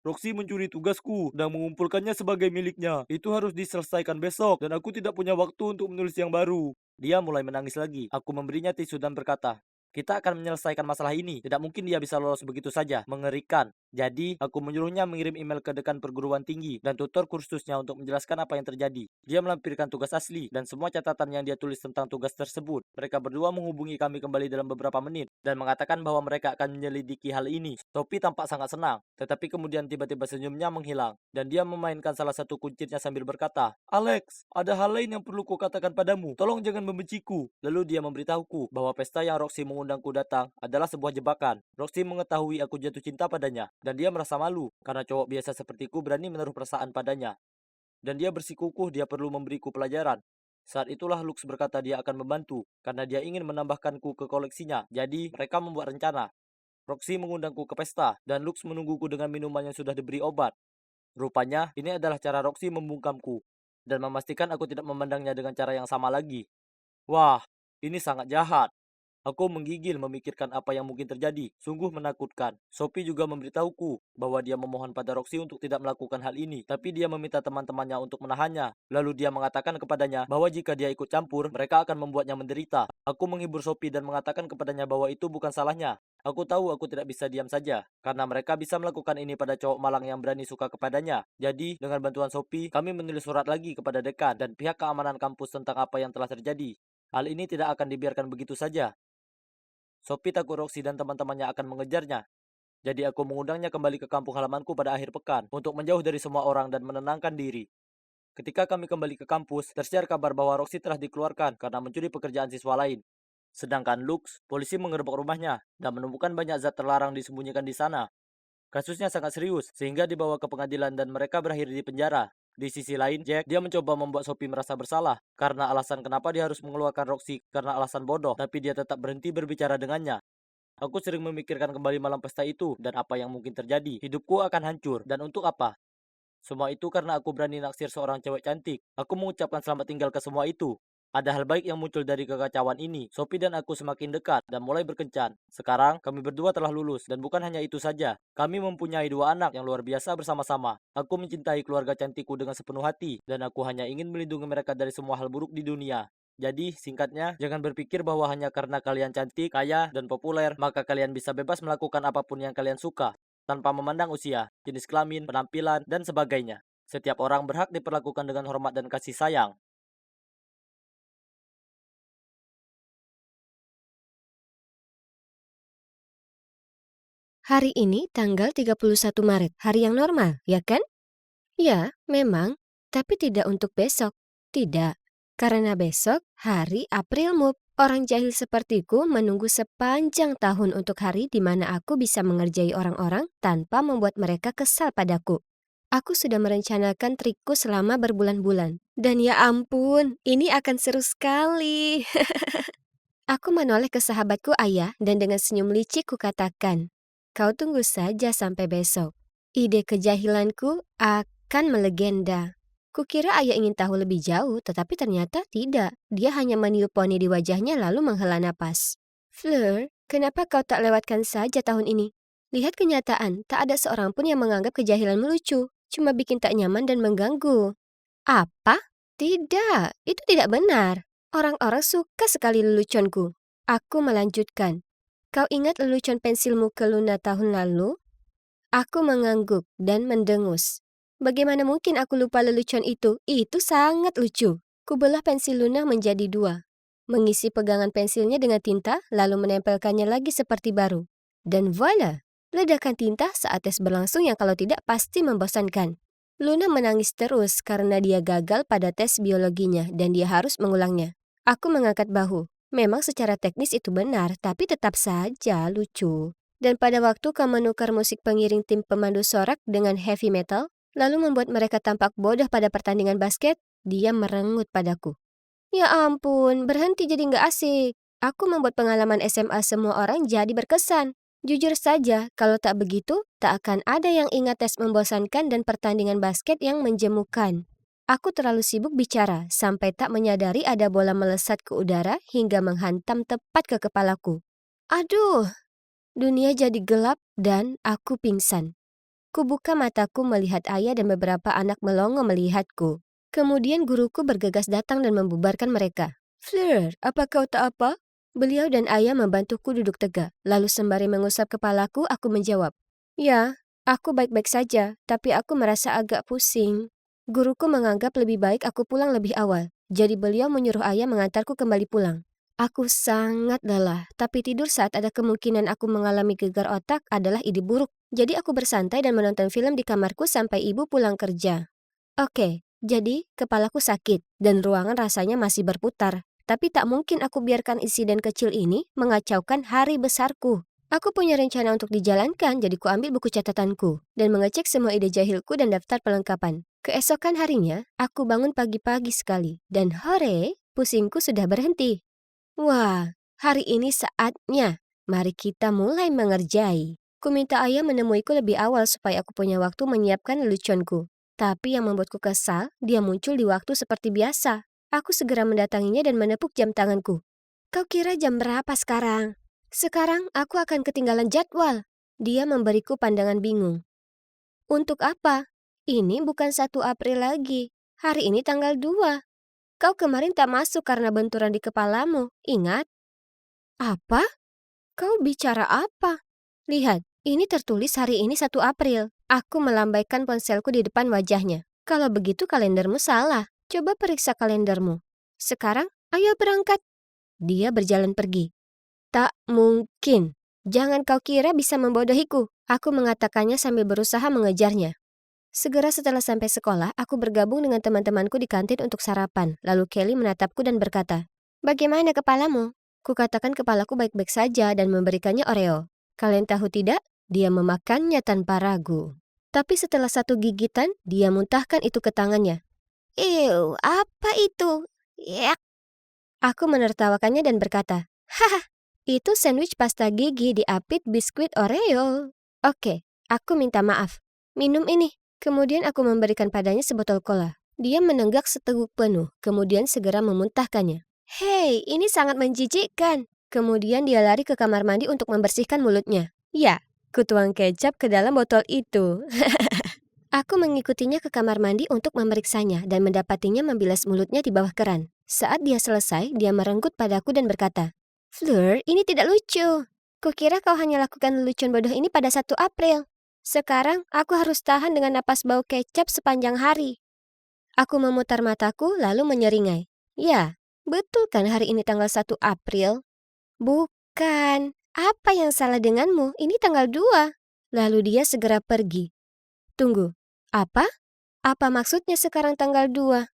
Roxy mencuri tugasku dan mengumpulkannya sebagai miliknya. Itu harus diselesaikan besok dan aku tidak punya waktu untuk menulis yang baru. Dia mulai menangis lagi. Aku memberinya tisu dan berkata, kita akan menyelesaikan masalah ini. Tidak mungkin dia bisa lolos begitu saja. Mengerikan. Jadi, aku menyuruhnya mengirim email ke dekan perguruan tinggi dan tutor kursusnya untuk menjelaskan apa yang terjadi. Dia melampirkan tugas asli dan semua catatan yang dia tulis tentang tugas tersebut. Mereka berdua menghubungi kami kembali dalam beberapa menit dan mengatakan bahwa mereka akan menyelidiki hal ini. Sophie tampak sangat senang, tetapi kemudian tiba-tiba senyumnya menghilang dan dia memainkan salah satu kuncirnya sambil berkata, Alex, ada hal lain yang perlu kukatakan padamu. Tolong jangan membenciku. Lalu dia memberitahuku bahwa pesta yang Roxy mengundangku datang adalah sebuah jebakan. Roxy mengetahui aku jatuh cinta padanya dan dia merasa malu karena cowok biasa sepertiku berani menaruh perasaan padanya. Dan dia bersikukuh dia perlu memberiku pelajaran. Saat itulah Lux berkata dia akan membantu karena dia ingin menambahkanku ke koleksinya. Jadi mereka membuat rencana. Roxy mengundangku ke pesta dan Lux menungguku dengan minuman yang sudah diberi obat. Rupanya ini adalah cara Roxy membungkamku dan memastikan aku tidak memandangnya dengan cara yang sama lagi. Wah, ini sangat jahat. Aku menggigil memikirkan apa yang mungkin terjadi. Sungguh menakutkan. Sophie juga memberitahuku bahwa dia memohon pada Roxy untuk tidak melakukan hal ini. Tapi dia meminta teman-temannya untuk menahannya. Lalu dia mengatakan kepadanya bahwa jika dia ikut campur, mereka akan membuatnya menderita. Aku menghibur Sophie dan mengatakan kepadanya bahwa itu bukan salahnya. Aku tahu aku tidak bisa diam saja, karena mereka bisa melakukan ini pada cowok malang yang berani suka kepadanya. Jadi, dengan bantuan Sophie, kami menulis surat lagi kepada dekan dan pihak keamanan kampus tentang apa yang telah terjadi. Hal ini tidak akan dibiarkan begitu saja. Sophie takut Roxy dan teman-temannya akan mengejarnya. Jadi aku mengundangnya kembali ke kampung halamanku pada akhir pekan untuk menjauh dari semua orang dan menenangkan diri. Ketika kami kembali ke kampus, tersiar kabar bahwa Roxy telah dikeluarkan karena mencuri pekerjaan siswa lain. Sedangkan Lux, polisi mengerebek rumahnya dan menemukan banyak zat terlarang disembunyikan di sana. Kasusnya sangat serius, sehingga dibawa ke pengadilan dan mereka berakhir di penjara. Di sisi lain, Jack, dia mencoba membuat Sophie merasa bersalah karena alasan kenapa dia harus mengeluarkan Roxy karena alasan bodoh, tapi dia tetap berhenti berbicara dengannya. Aku sering memikirkan kembali malam pesta itu dan apa yang mungkin terjadi. Hidupku akan hancur, dan untuk apa? Semua itu karena aku berani naksir seorang cewek cantik. Aku mengucapkan selamat tinggal ke semua itu. Ada hal baik yang muncul dari kekacauan ini. Sophie dan aku semakin dekat dan mulai berkencan. Sekarang, kami berdua telah lulus. Dan bukan hanya itu saja. Kami mempunyai dua anak yang luar biasa bersama-sama. Aku mencintai keluarga cantikku dengan sepenuh hati. Dan aku hanya ingin melindungi mereka dari semua hal buruk di dunia. Jadi, singkatnya, jangan berpikir bahwa hanya karena kalian cantik, kaya, dan populer, maka kalian bisa bebas melakukan apapun yang kalian suka tanpa memandang usia, jenis kelamin, penampilan, dan sebagainya. Setiap orang berhak diperlakukan dengan hormat dan kasih sayang. Hari ini tanggal 31 Maret, hari yang normal, ya kan? Ya, memang, tapi tidak untuk besok. Tidak, karena besok hari April Mop. Orang jahil sepertiku menunggu sepanjang tahun untuk hari di mana aku bisa mengerjai orang-orang tanpa membuat mereka kesal padaku. Aku sudah merencanakan trikku selama berbulan-bulan. Dan ya ampun, ini akan seru sekali. Aku menoleh ke sahabatku Ayah dan dengan senyum licik kukatakan, "Kau tunggu saja sampai besok. Ide kejahilanku akan melegenda." Kukira Ayah ingin tahu lebih jauh, tetapi ternyata tidak. Dia hanya meniup poni di wajahnya lalu menghela napas. "Fleur, kenapa kau tak lewatkan saja tahun ini? Lihat kenyataan, tak ada seorang pun yang menganggap kejahilanmu lucu. Cuma bikin tak nyaman dan mengganggu." "Apa? Tidak, itu tidak benar. Orang-orang suka sekali leluconku." Aku melanjutkan, "Kau ingat lelucon pensilmu ke Luna tahun lalu?" Aku mengangguk dan mendengus. Bagaimana mungkin aku lupa lelucon itu? Itu sangat lucu. Kubelah pensil Luna menjadi dua, mengisi pegangan pensilnya dengan tinta, lalu menempelkannya lagi seperti baru. Dan voila, ledakan tinta saat tes berlangsung yang kalau tidak pasti membosankan. Luna menangis terus karena dia gagal pada tes biologinya dan dia harus mengulangnya. Aku mengangkat bahu. Memang secara teknis itu benar, tapi tetap saja lucu. Dan pada waktu kau menukar musik pengiring tim pemandu sorak dengan heavy metal, lalu membuat mereka tampak bodoh pada pertandingan basket, dia merengut padaku. Ya ampun, berhenti jadi nggak asik. Aku membuat pengalaman SMA semua orang jadi berkesan. Jujur saja, kalau tak begitu, tak akan ada yang ingat tes membosankan dan pertandingan basket yang menjemukan. Aku terlalu sibuk bicara, sampai tak menyadari ada bola melesat ke udara hingga menghantam tepat ke kepalaku. Aduh! Dunia jadi gelap dan aku pingsan. Kubuka mataku melihat Ayah dan beberapa anak melongo melihatku. Kemudian guruku bergegas datang dan membubarkan mereka. "Fleur, apa kau tak apa?" Beliau dan Ayah membantuku duduk tegak. Lalu sembari mengusap kepalaku, aku menjawab, "Ya, aku baik-baik saja, tapi aku merasa agak pusing." Guruku menganggap lebih baik aku pulang lebih awal. Jadi beliau menyuruh Ayah mengantarku kembali pulang. Aku sangat lelah, tapi tidur saat ada kemungkinan aku mengalami gegar otak adalah ide buruk. Jadi aku bersantai dan menonton film di kamarku sampai ibu pulang kerja. Oke, jadi kepalaku sakit dan ruangan rasanya masih berputar. Tapi tak mungkin aku biarkan insiden kecil ini mengacaukan hari besarku. Aku punya rencana untuk dijalankan, jadi ku ambil buku catatanku dan mengecek semua ide jahilku dan daftar pelengkapan. Keesokan harinya, aku bangun pagi-pagi sekali dan hore, pusingku sudah berhenti. Wah, hari ini saatnya. Mari kita mulai mengerjai. Ku minta Ayah menemuiku lebih awal supaya aku punya waktu menyiapkan leluconku. Tapi yang membuatku kesal, dia muncul di waktu seperti biasa. Aku segera mendatanginya dan menepuk jam tanganku. "Kau kira jam berapa sekarang?" "Sekarang aku akan ketinggalan jadwal." Dia memberiku pandangan bingung. "Untuk apa? Ini bukan 1 April lagi. Hari ini tanggal 2. Kau kemarin tak masuk karena benturan di kepalamu, ingat?" "Apa? Kau bicara apa?" "Lihat, ini tertulis hari ini 1 April. Aku melambaikan ponselku di depan wajahnya. "Kalau begitu kalendermu salah. Coba periksa kalendermu. Sekarang, ayo berangkat." Dia berjalan pergi. "Tak mungkin. Jangan kau kira bisa membodohiku." Aku mengatakannya sambil berusaha mengejarnya. Segera setelah sampai sekolah, aku bergabung dengan teman-temanku di kantin untuk sarapan. Lalu Kelly menatapku dan berkata, "Bagaimana kepalamu?" Kukatakan kepalaku baik-baik saja dan memberikannya Oreo. Kalian tahu tidak? Dia memakannya tanpa ragu. Tapi setelah 1 gigitan, dia muntahkan itu ke tangannya. "Ew, apa itu? Yak." Aku menertawakannya dan berkata, "Haha, itu sandwich pasta gigi diapit biskuit Oreo." "Oke, aku minta maaf. Minum ini." Kemudian aku memberikan padanya sebotol cola. Dia menenggak seteguk penuh, kemudian segera memuntahkannya. "Hei, ini sangat menjijikkan." Kemudian dia lari ke kamar mandi untuk membersihkan mulutnya. Ya, kutuang kecap ke dalam botol itu. Aku mengikutinya ke kamar mandi untuk memeriksanya dan mendapatinya membilas mulutnya di bawah keran. Saat dia selesai, dia merenggut padaku dan berkata, "Fleur, ini tidak lucu. Kukira kau hanya lakukan lelucon bodoh ini pada 1 April. Sekarang aku harus tahan dengan napas bau kecap sepanjang hari." Aku memutar mataku lalu menyeringai. "Ya, betul kan hari ini tanggal 1 April?" "Bukan. Apa yang salah denganmu? Ini tanggal 2." Lalu dia segera pergi. Tunggu, apa? Apa maksudnya sekarang tanggal 2?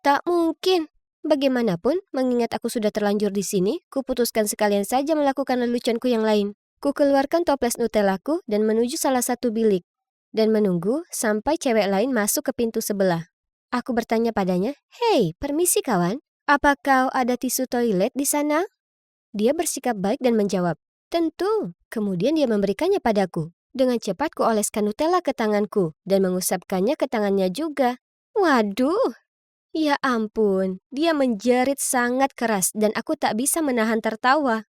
Tak mungkin. Bagaimanapun, mengingat aku sudah terlanjur di sini, kuputuskan sekalian saja melakukan leluconku yang lain. Ku keluarkan toples Nutellaku dan menuju salah satu bilik, dan menunggu sampai cewek lain masuk ke pintu sebelah. Aku bertanya padanya, "Hei, permisi kawan, apa kau ada tisu toilet di sana?" Dia bersikap baik dan menjawab, "Tentu." Kemudian dia memberikannya padaku. Dengan cepat kuoleskan Nutella ke tanganku dan mengusapkannya ke tangannya juga. Waduh! Ya ampun, dia menjerit sangat keras dan aku tak bisa menahan tertawa.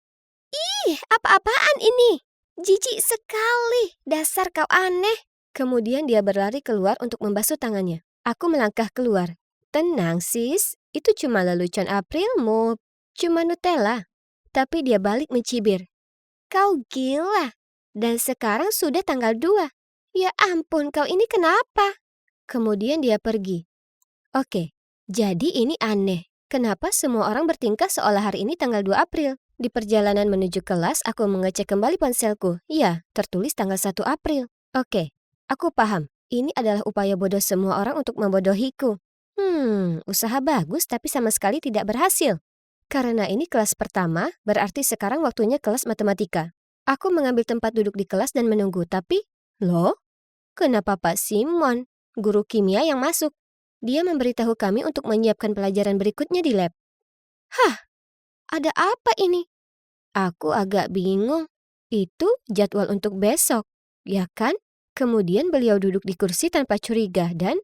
Ih, apa-apaan ini? Jijik sekali, dasar kau aneh. Kemudian dia berlari keluar untuk membasuh tangannya. Aku melangkah keluar. Tenang sis, itu cuma lelucon Aprilmu. Cuma Nutella. Tapi dia balik mencibir. Kau gila. Dan sekarang sudah tanggal 2. Ya ampun, kau ini kenapa? Kemudian dia pergi. Oke, jadi ini aneh. Kenapa semua orang bertingkah seolah hari ini tanggal 2 April? Di perjalanan menuju kelas, aku mengecek kembali ponselku. Iya, tertulis tanggal 1 April. Oke, aku paham. Ini adalah upaya bodoh semua orang untuk membodohiku. Usaha bagus tapi sama sekali tidak berhasil. Karena ini kelas pertama, berarti sekarang waktunya kelas matematika. Aku mengambil tempat duduk di kelas dan menunggu, tapi... Loh? Kenapa Pak Simon, guru kimia yang masuk? Dia memberitahu kami untuk menyiapkan pelajaran berikutnya di lab. Hah, ada apa ini? Aku agak bingung. Itu jadwal untuk besok, ya kan? Kemudian beliau duduk di kursi tanpa curiga dan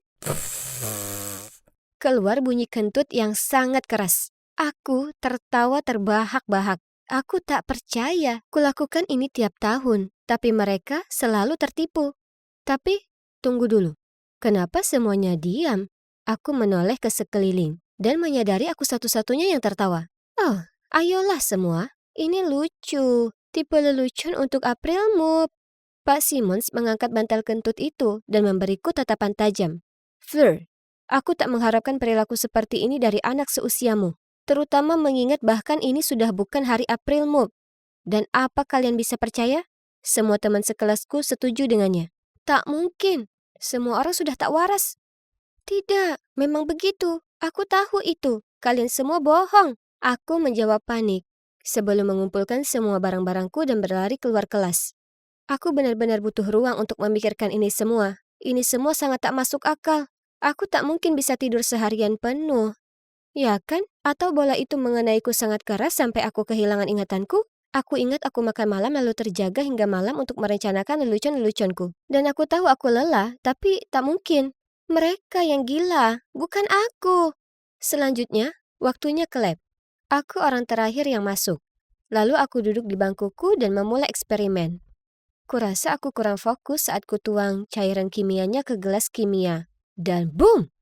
keluar bunyi kentut yang sangat keras. Aku tertawa terbahak-bahak. Aku tak percaya. Kulakukan ini tiap tahun, tapi mereka selalu tertipu. Tapi, tunggu dulu. Kenapa semuanya diam? Aku menoleh ke sekeliling dan menyadari aku satu-satunya yang tertawa. Oh, ayolah semua. Ini lucu. Tipe lelucon untuk Aprilmu. Pak Simmons mengangkat bantal kentut itu dan memberiku tatapan tajam. Fleur, aku tak mengharapkan perilaku seperti ini dari anak seusiamu. Terutama mengingat bahkan ini sudah bukan hari Aprilmu. Dan apa kalian bisa percaya? Semua teman sekelasku setuju dengannya. Tak mungkin. Semua orang sudah tak waras. Tidak, memang begitu. Aku tahu itu. Kalian semua bohong. Aku menjawab panik sebelum mengumpulkan semua barang-barangku dan berlari keluar kelas. Aku benar-benar butuh ruang untuk memikirkan ini semua. Ini semua sangat tak masuk akal. Aku tak mungkin bisa tidur seharian penuh. Ya kan? Atau bola itu mengenaiku sangat keras sampai aku kehilangan ingatanku? Aku ingat aku makan malam lalu terjaga hingga malam untuk merencanakan lelucon-leluconku. Dan aku tahu aku lelah, tapi tak mungkin. Mereka yang gila, bukan aku. Selanjutnya, waktunya ke lab. Aku orang terakhir yang masuk. Lalu aku duduk di bangkuku dan memulai eksperimen. Kurasa aku kurang fokus saat kutuang cairan kimianya ke gelas kimia. Dan boom!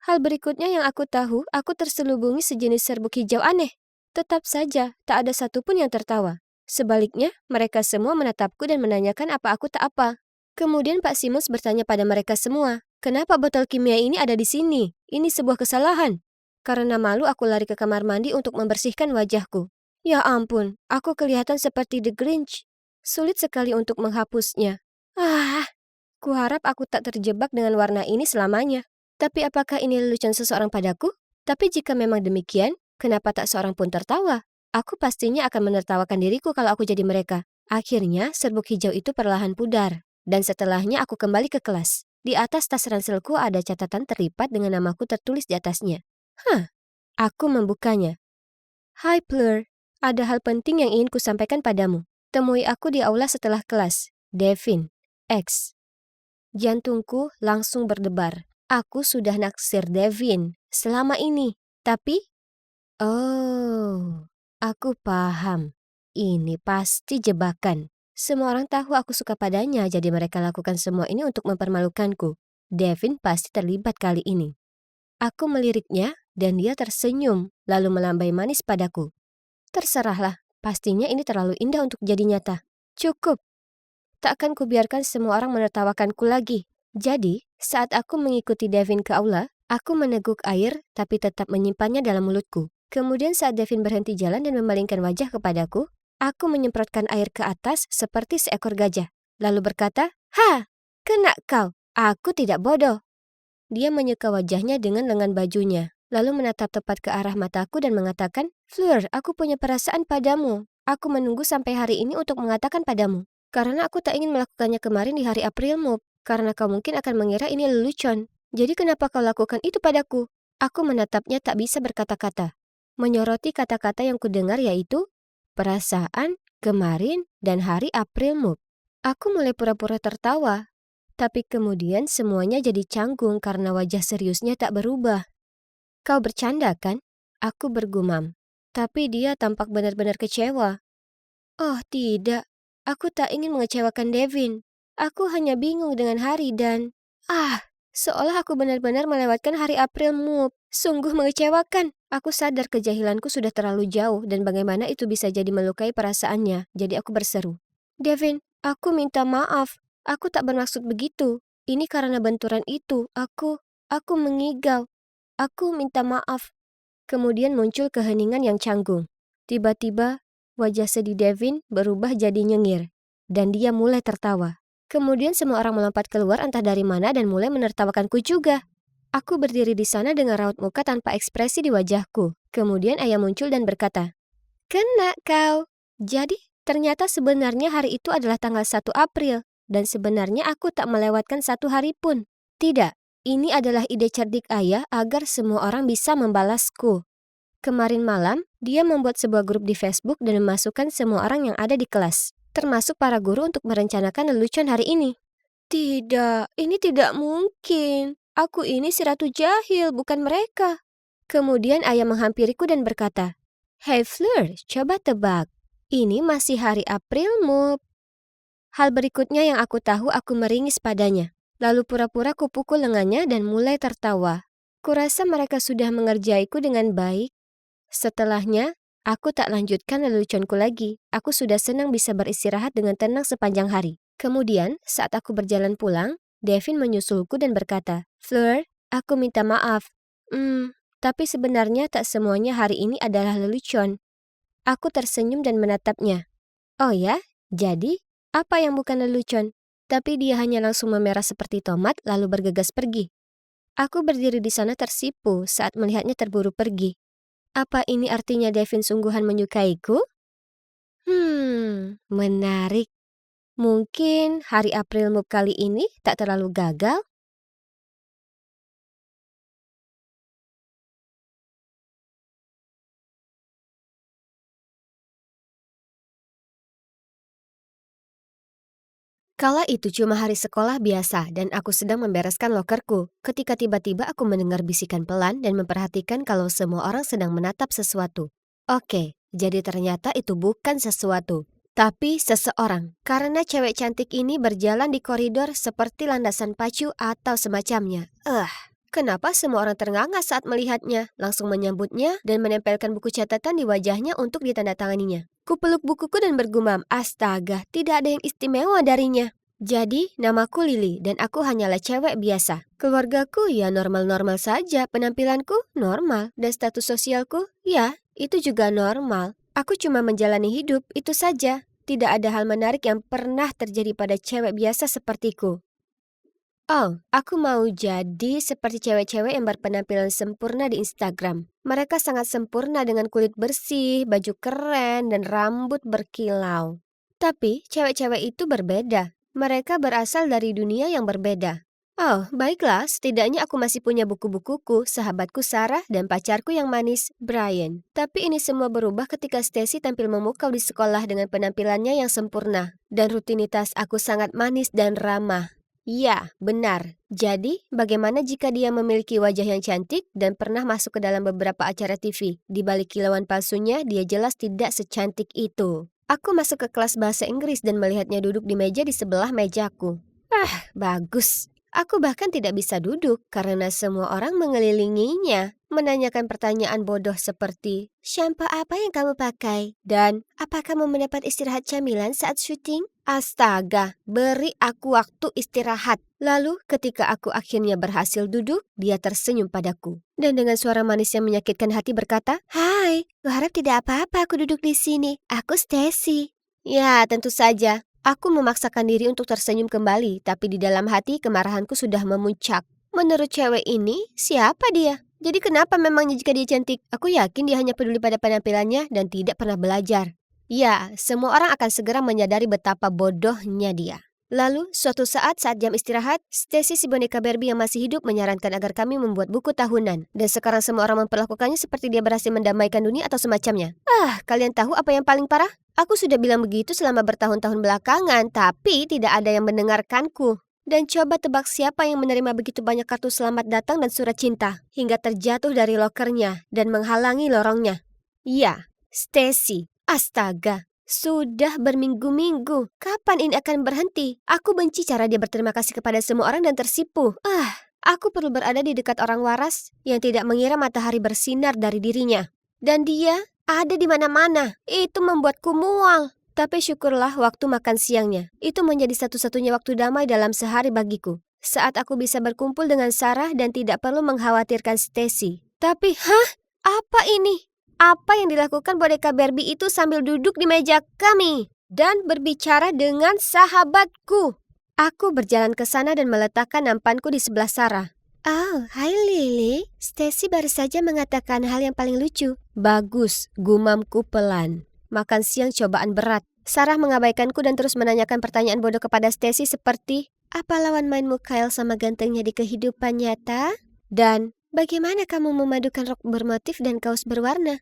Hal berikutnya yang aku tahu, aku terselubungi sejenis serbuk hijau aneh. Tetap saja, tak ada satupun yang tertawa. Sebaliknya, mereka semua menatapku dan menanyakan apa aku tak apa. Kemudian Pak Simmons bertanya pada mereka semua, kenapa botol kimia ini ada di sini? Ini sebuah kesalahan. Karena malu aku lari ke kamar mandi untuk membersihkan wajahku. Ya ampun, aku kelihatan seperti The Grinch. Sulit sekali untuk menghapusnya. Kuharap aku tak terjebak dengan warna ini selamanya. Tapi apakah ini lelucon seseorang padaku? Tapi jika memang demikian, kenapa tak seorang pun tertawa? Aku pastinya akan menertawakan diriku kalau aku jadi mereka. Akhirnya, serbuk hijau itu perlahan pudar. Dan setelahnya aku kembali ke kelas. Di atas tas ranselku ada catatan terlipat dengan namaku tertulis di atasnya. Aku membukanya. Hai Fleur, ada hal penting yang ingin kusampaikan padamu. Temui aku di aula setelah kelas. Devin, X. Jantungku langsung berdebar. Aku sudah naksir Devin selama ini. Tapi, aku paham. Ini pasti jebakan. Semua orang tahu aku suka padanya, jadi mereka lakukan semua ini untuk mempermalukanku. Devin pasti terlibat kali ini. Aku meliriknya dan dia tersenyum, lalu melambai manis padaku. Terserahlah, pastinya ini terlalu indah untuk jadi nyata. Cukup. Takkan kubiarkan semua orang menertawakanku lagi. Jadi, saat aku mengikuti Devin ke aula, aku meneguk air tapi tetap menyimpannya dalam mulutku. Kemudian saat Devin berhenti jalan dan memalingkan wajah kepadaku, aku menyemprotkan air ke atas seperti seekor gajah. lalu berkata, "Ha, kena kau. Aku tidak bodoh." Dia menyeka wajahnya dengan lengan bajunya, lalu menatap tepat ke arah mataku dan mengatakan, "Fleur, aku punya perasaan padamu. Aku menunggu sampai hari ini untuk mengatakan padamu. Karena aku tak ingin melakukannya kemarin di hari Aprilmu, karena kau mungkin akan mengira ini lelucon. Jadi kenapa kau lakukan itu padaku?" Aku menatapnya tak bisa berkata-kata, menyoroti kata-kata yang kudengar yaitu, perasaan, kemarin, dan hari Aprilmu. Aku mulai pura-pura tertawa, tapi kemudian semuanya jadi canggung karena wajah seriusnya tak berubah. "Kau bercanda kan?" Aku bergumam. Tapi dia tampak benar-benar kecewa. "Oh tidak, aku tak ingin mengecewakan Devin. Aku hanya bingung dengan hari dan... seolah aku benar-benar melewatkan hari Aprilmu. Sungguh mengecewakan." Aku sadar kejahilanku sudah terlalu jauh dan bagaimana itu bisa jadi melukai perasaannya. Jadi aku berseru, "Devin, aku minta maaf. Aku tak bermaksud begitu. Ini karena benturan itu. Aku mengigau. Aku minta maaf." Kemudian muncul keheningan yang canggung. Tiba-tiba, wajah sedih Devin berubah jadi nyengir, dan dia mulai tertawa. Kemudian semua orang melompat keluar entah dari mana dan mulai menertawakanku juga. Aku berdiri di sana dengan raut muka tanpa ekspresi di wajahku. Kemudian ayah muncul dan berkata, "Kena kau. Jadi, ternyata sebenarnya hari itu adalah tanggal 1 April, dan sebenarnya aku tak melewatkan satu hari pun." Tidak, ini adalah ide cerdik ayah agar semua orang bisa membalasku. Kemarin malam, dia membuat sebuah grup di Facebook dan memasukkan semua orang yang ada di kelas, termasuk para guru untuk merencanakan lelucon hari ini. Tidak, ini tidak mungkin. Aku ini si Ratu Jahil, bukan mereka. Kemudian ayah menghampiriku dan berkata, "Hey Fleur, coba tebak. Ini masih hari Aprilmu." Hal berikutnya yang aku tahu, aku meringis padanya. Lalu pura-pura kupukul lengannya dan mulai tertawa. Kurasa mereka sudah mengerjaiku dengan baik. Setelahnya, aku tak lanjutkan leluconku lagi. Aku sudah senang bisa beristirahat dengan tenang sepanjang hari. Kemudian, saat aku berjalan pulang, Devin menyusulku dan berkata, "Fleur, aku minta maaf. Tapi sebenarnya tak semuanya hari ini adalah lelucon." Aku tersenyum dan menatapnya. "Oh ya? Jadi, apa yang bukan lelucon?" Tapi dia hanya langsung memerah seperti tomat lalu bergegas pergi. Aku berdiri di sana tersipu saat melihatnya terburu pergi. Apa ini artinya Devin sungguhan menyukaiku? Menarik. Mungkin hari Aprilmu kali ini tak terlalu gagal? Kala itu cuma hari sekolah biasa dan aku sedang membereskan lokerku ketika tiba-tiba aku mendengar bisikan pelan dan memperhatikan kalau semua orang sedang menatap sesuatu. Oke, jadi ternyata itu bukan sesuatu, tapi seseorang. Karena cewek cantik ini berjalan di koridor seperti landasan pacu atau semacamnya. Kenapa semua orang ternganga saat melihatnya, langsung menyambutnya dan menempelkan buku catatan di wajahnya untuk ditandatanganinya. Kupeluk bukuku dan bergumam, astaga, tidak ada yang istimewa darinya. Jadi, namaku Lily dan aku hanyalah cewek biasa. Keluargaku ya normal-normal saja, penampilanku normal, dan status sosialku ya itu juga normal. Aku cuma menjalani hidup, itu saja. Tidak ada hal menarik yang pernah terjadi pada cewek biasa sepertiku. Oh, aku mau jadi seperti cewek-cewek yang berpenampilan sempurna di Instagram. Mereka sangat sempurna dengan kulit bersih, baju keren, dan rambut berkilau. Tapi cewek-cewek itu berbeda. Mereka berasal dari dunia yang berbeda. Oh, baiklah, setidaknya aku masih punya buku-bukuku, sahabatku Sarah, dan pacarku yang manis, Brian. Tapi ini semua berubah ketika Stacy tampil memukau di sekolah dengan penampilannya yang sempurna. Dan rutinitas aku sangat manis dan ramah. Ya, benar. Jadi, bagaimana jika dia memiliki wajah yang cantik dan pernah masuk ke dalam beberapa acara TV? Di balik kilauan palsunya, dia jelas tidak secantik itu. Aku masuk ke kelas bahasa Inggris dan melihatnya duduk di meja di sebelah mejaku. Bagus. Aku bahkan tidak bisa duduk karena semua orang mengelilinginya, menanyakan pertanyaan bodoh seperti, "Shampoo apa yang kamu pakai?" Dan, "Apa kamu mendapat istirahat camilan saat syuting?" Astaga, beri aku waktu istirahat. Lalu ketika aku akhirnya berhasil duduk, dia tersenyum padaku. Dan dengan suara manis yang menyakitkan hati berkata, "Hai, kuharap tidak apa-apa aku duduk di sini. Aku Stacy." Ya, tentu saja. Aku memaksakan diri untuk tersenyum kembali, tapi di dalam hati kemarahanku sudah memuncak. Menurut cewek ini, siapa dia? Jadi kenapa memangnya jika dia cantik? Aku yakin dia hanya peduli pada penampilannya dan tidak pernah belajar. Ya, semua orang akan segera menyadari betapa bodohnya dia. Lalu, suatu saat jam istirahat, Stacy si boneka Barbie yang masih hidup menyarankan agar kami membuat buku tahunan. Dan sekarang semua orang memperlakukannya seperti dia berhasil mendamaikan dunia atau semacamnya. Kalian tahu apa yang paling parah? Aku sudah bilang begitu selama bertahun-tahun belakangan, tapi tidak ada yang mendengarkanku. Dan coba tebak siapa yang menerima begitu banyak kartu selamat datang dan surat cinta, hingga terjatuh dari lokernya dan menghalangi lorongnya. Ya, Stacy. Astaga. Sudah berminggu-minggu. Kapan ini akan berhenti? Aku benci cara dia berterima kasih kepada semua orang dan tersipu. Aku perlu berada di dekat orang waras yang tidak mengira matahari bersinar dari dirinya. Dan dia ada di mana-mana. Itu membuatku mual. Tapi syukurlah waktu makan siangnya. Itu menjadi satu-satunya waktu damai dalam sehari bagiku. Saat aku bisa berkumpul dengan Sarah dan tidak perlu mengkhawatirkan Stacy. Tapi, apa ini? Apa yang dilakukan boneka Barbie itu sambil duduk di meja kami dan berbicara dengan sahabatku? Aku berjalan ke sana dan meletakkan nampanku di sebelah Sarah. Oh, hai Lily. Stacy baru saja mengatakan hal yang paling lucu. Bagus, gumamku pelan. Makan siang cobaan berat. Sarah mengabaikanku dan terus menanyakan pertanyaan bodoh kepada Stacy seperti, apa lawan mainmu Kyle sama gantengnya di kehidupan nyata? Dan, bagaimana kamu memadukan rok bermotif dan kaos berwarna?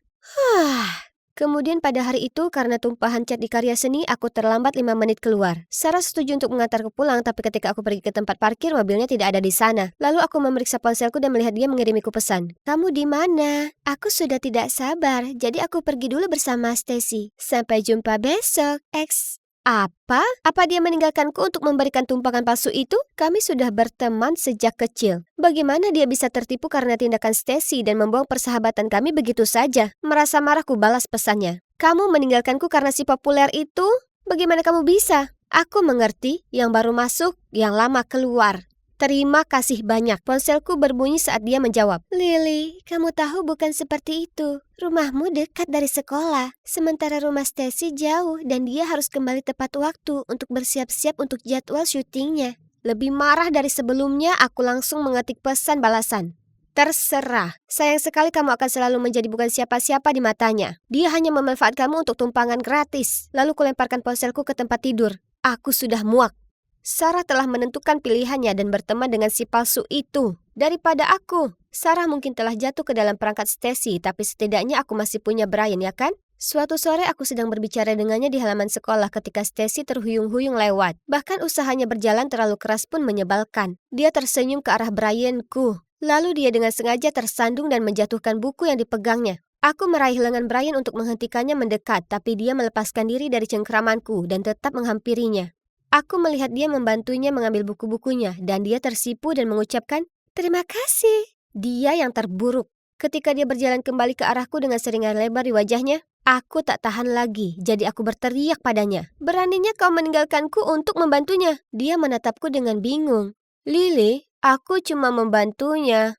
Kemudian pada hari itu karena tumpahan cat di karya seni, aku terlambat 5 menit keluar. Sarah setuju untuk mengantarku pulang, tapi ketika aku pergi ke tempat parkir, mobilnya tidak ada di sana. Lalu aku memeriksa ponselku dan melihat dia mengirimiku pesan. Kamu di mana? Aku sudah tidak sabar, jadi aku pergi dulu bersama Stacy. Sampai jumpa besok, X. Apa? Apa dia meninggalkanku untuk memberikan tumpangan palsu itu? Kami sudah berteman sejak kecil. Bagaimana dia bisa tertipu karena tindakan Stacy dan membuang persahabatan kami begitu saja? Merasa marah ku balas pesannya. Kamu meninggalkanku karena si populer itu? Bagaimana kamu bisa? Aku mengerti, yang baru masuk, yang lama keluar. Terima kasih banyak. Ponselku berbunyi saat dia menjawab. Lily, kamu tahu bukan seperti itu. Rumahmu dekat dari sekolah, sementara rumah Stacy jauh dan dia harus kembali tepat waktu untuk bersiap-siap untuk jadwal syutingnya. Lebih marah dari sebelumnya, aku langsung mengetik pesan balasan. Terserah, sayang sekali kamu akan selalu menjadi bukan siapa-siapa di matanya. Dia hanya memanfaatkan kamu untuk tumpangan gratis. Lalu kulemparkan ponselku ke tempat tidur. Aku sudah muak. Sarah telah menentukan pilihannya dan berteman dengan si palsu itu. Daripada aku, Sarah mungkin telah jatuh ke dalam perangkat Stacy, tapi setidaknya aku masih punya Brian, ya kan? Suatu sore aku sedang berbicara dengannya di halaman sekolah ketika Stacy terhuyung-huyung lewat. Bahkan usahanya berjalan terlalu keras pun menyebalkan. Dia tersenyum ke arah Brianku. Lalu dia dengan sengaja tersandung dan menjatuhkan buku yang dipegangnya. Aku meraih lengan Brian untuk menghentikannya mendekat, tapi dia melepaskan diri dari cengkeramanku dan tetap menghampirinya. Aku melihat dia membantunya mengambil buku-bukunya dan dia tersipu dan mengucapkan, terima kasih. Dia yang terburuk. Ketika dia berjalan kembali ke arahku dengan seringai lebar di wajahnya, aku tak tahan lagi, jadi aku berteriak padanya. Beraninya kau meninggalkanku untuk membantunya. Dia menatapku dengan bingung. Lily, aku cuma membantunya.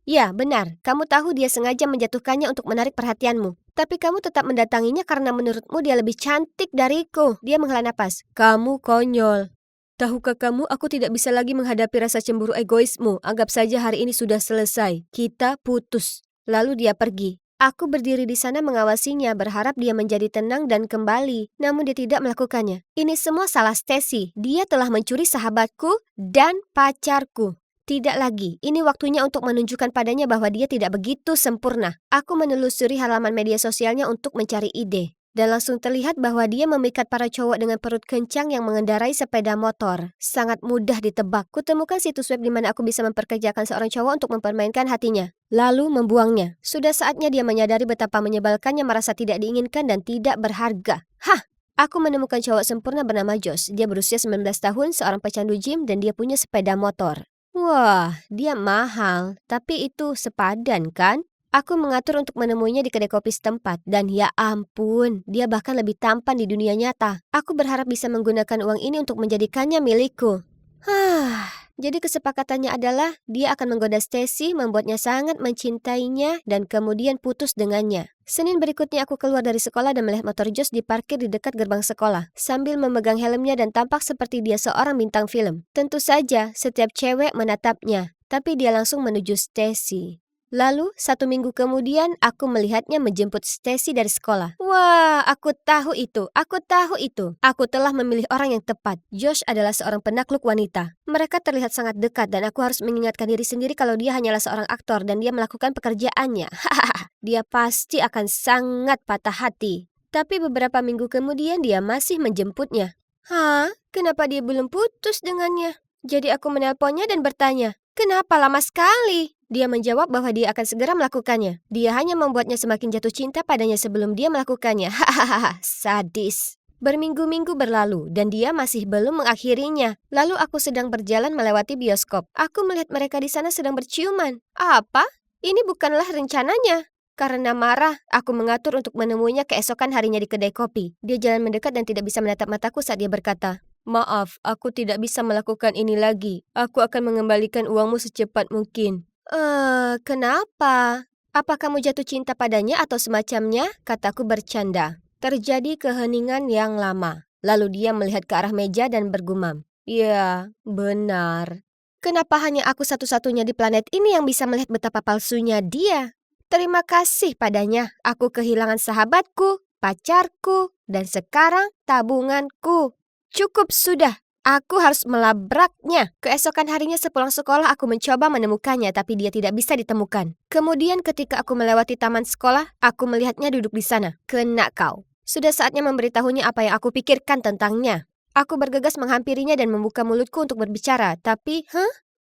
Ya, benar. Kamu tahu dia sengaja menjatuhkannya untuk menarik perhatianmu. Tapi kamu tetap mendatanginya karena menurutmu dia lebih cantik dariku. Dia menghela napas. Kamu konyol. Tahukah kamu, aku tidak bisa lagi menghadapi rasa cemburu egoismu. Anggap saja hari ini sudah selesai. Kita putus. Lalu dia pergi. Aku berdiri di sana mengawasinya, berharap dia menjadi tenang dan kembali. Namun dia tidak melakukannya. Ini semua salah Stacy. Dia telah mencuri sahabatku dan pacarku. Tidak lagi, ini waktunya untuk menunjukkan padanya bahwa dia tidak begitu sempurna. Aku menelusuri halaman media sosialnya untuk mencari ide. Dan langsung terlihat bahwa dia memikat para cowok dengan perut kencang yang mengendarai sepeda motor. Sangat mudah ditebak. Kutemukan situs web di mana aku bisa memperkerjakan seorang cowok untuk mempermainkan hatinya. Lalu membuangnya. Sudah saatnya dia menyadari betapa menyebalkannya merasa tidak diinginkan dan tidak berharga. Aku menemukan cowok sempurna bernama Josh. Dia berusia 19 tahun, seorang pecandu gym dan dia punya sepeda motor. Wah, dia mahal, tapi itu sepadan kan? Aku mengatur untuk menemuinya di kedai kopi setempat, dan ya ampun, dia bahkan lebih tampan di dunia nyata. Aku berharap bisa menggunakan uang ini untuk menjadikannya milikku. Jadi kesepakatannya adalah dia akan menggoda Stacy, membuatnya sangat mencintainya dan kemudian putus dengannya. Senin berikutnya aku keluar dari sekolah dan melihat motor Josh diparkir di dekat gerbang sekolah sambil memegang helmnya dan tampak seperti dia seorang bintang film. Tentu saja setiap cewek menatapnya, tapi dia langsung menuju Stacy. Lalu, 1 minggu kemudian, aku melihatnya menjemput Stacy dari sekolah. Wah, aku tahu itu. Aku telah memilih orang yang tepat. Josh adalah seorang penakluk wanita. Mereka terlihat sangat dekat dan aku harus mengingatkan diri sendiri kalau dia hanyalah seorang aktor dan dia melakukan pekerjaannya. Hahaha, dia pasti akan sangat patah hati. Tapi beberapa minggu kemudian dia masih menjemputnya. Hah? Kenapa dia belum putus dengannya? Jadi aku menelponnya dan bertanya, "Kenapa lama sekali?" Dia menjawab bahwa dia akan segera melakukannya. Dia hanya membuatnya semakin jatuh cinta padanya sebelum dia melakukannya. Hahaha, sadis. Berminggu-minggu berlalu dan dia masih belum mengakhirinya. Lalu aku sedang berjalan melewati bioskop. Aku melihat mereka di sana sedang berciuman. Apa? Ini bukanlah rencananya. Karena marah, aku mengatur untuk menemuinya keesokan harinya di kedai kopi. Dia jalan mendekat dan tidak bisa menatap mataku saat dia berkata, "Maaf, aku tidak bisa melakukan ini lagi. Aku akan mengembalikan uangmu secepat mungkin." Kenapa? Apa kamu jatuh cinta padanya atau semacamnya? Kataku bercanda. Terjadi keheningan yang lama. Lalu dia melihat ke arah meja dan bergumam. Ya, benar. Kenapa hanya aku satu-satunya di planet ini yang bisa melihat betapa palsunya dia? Terima kasih padanya, aku kehilangan sahabatku, pacarku, dan sekarang tabunganku. Cukup sudah. Aku harus melabraknya. Keesokan harinya sepulang sekolah aku mencoba menemukannya tapi dia tidak bisa ditemukan. Kemudian ketika aku melewati taman sekolah, aku melihatnya duduk di sana. Kena kau. Sudah saatnya memberitahunya apa yang aku pikirkan tentangnya. Aku bergegas menghampirinya dan membuka mulutku untuk berbicara, tapi,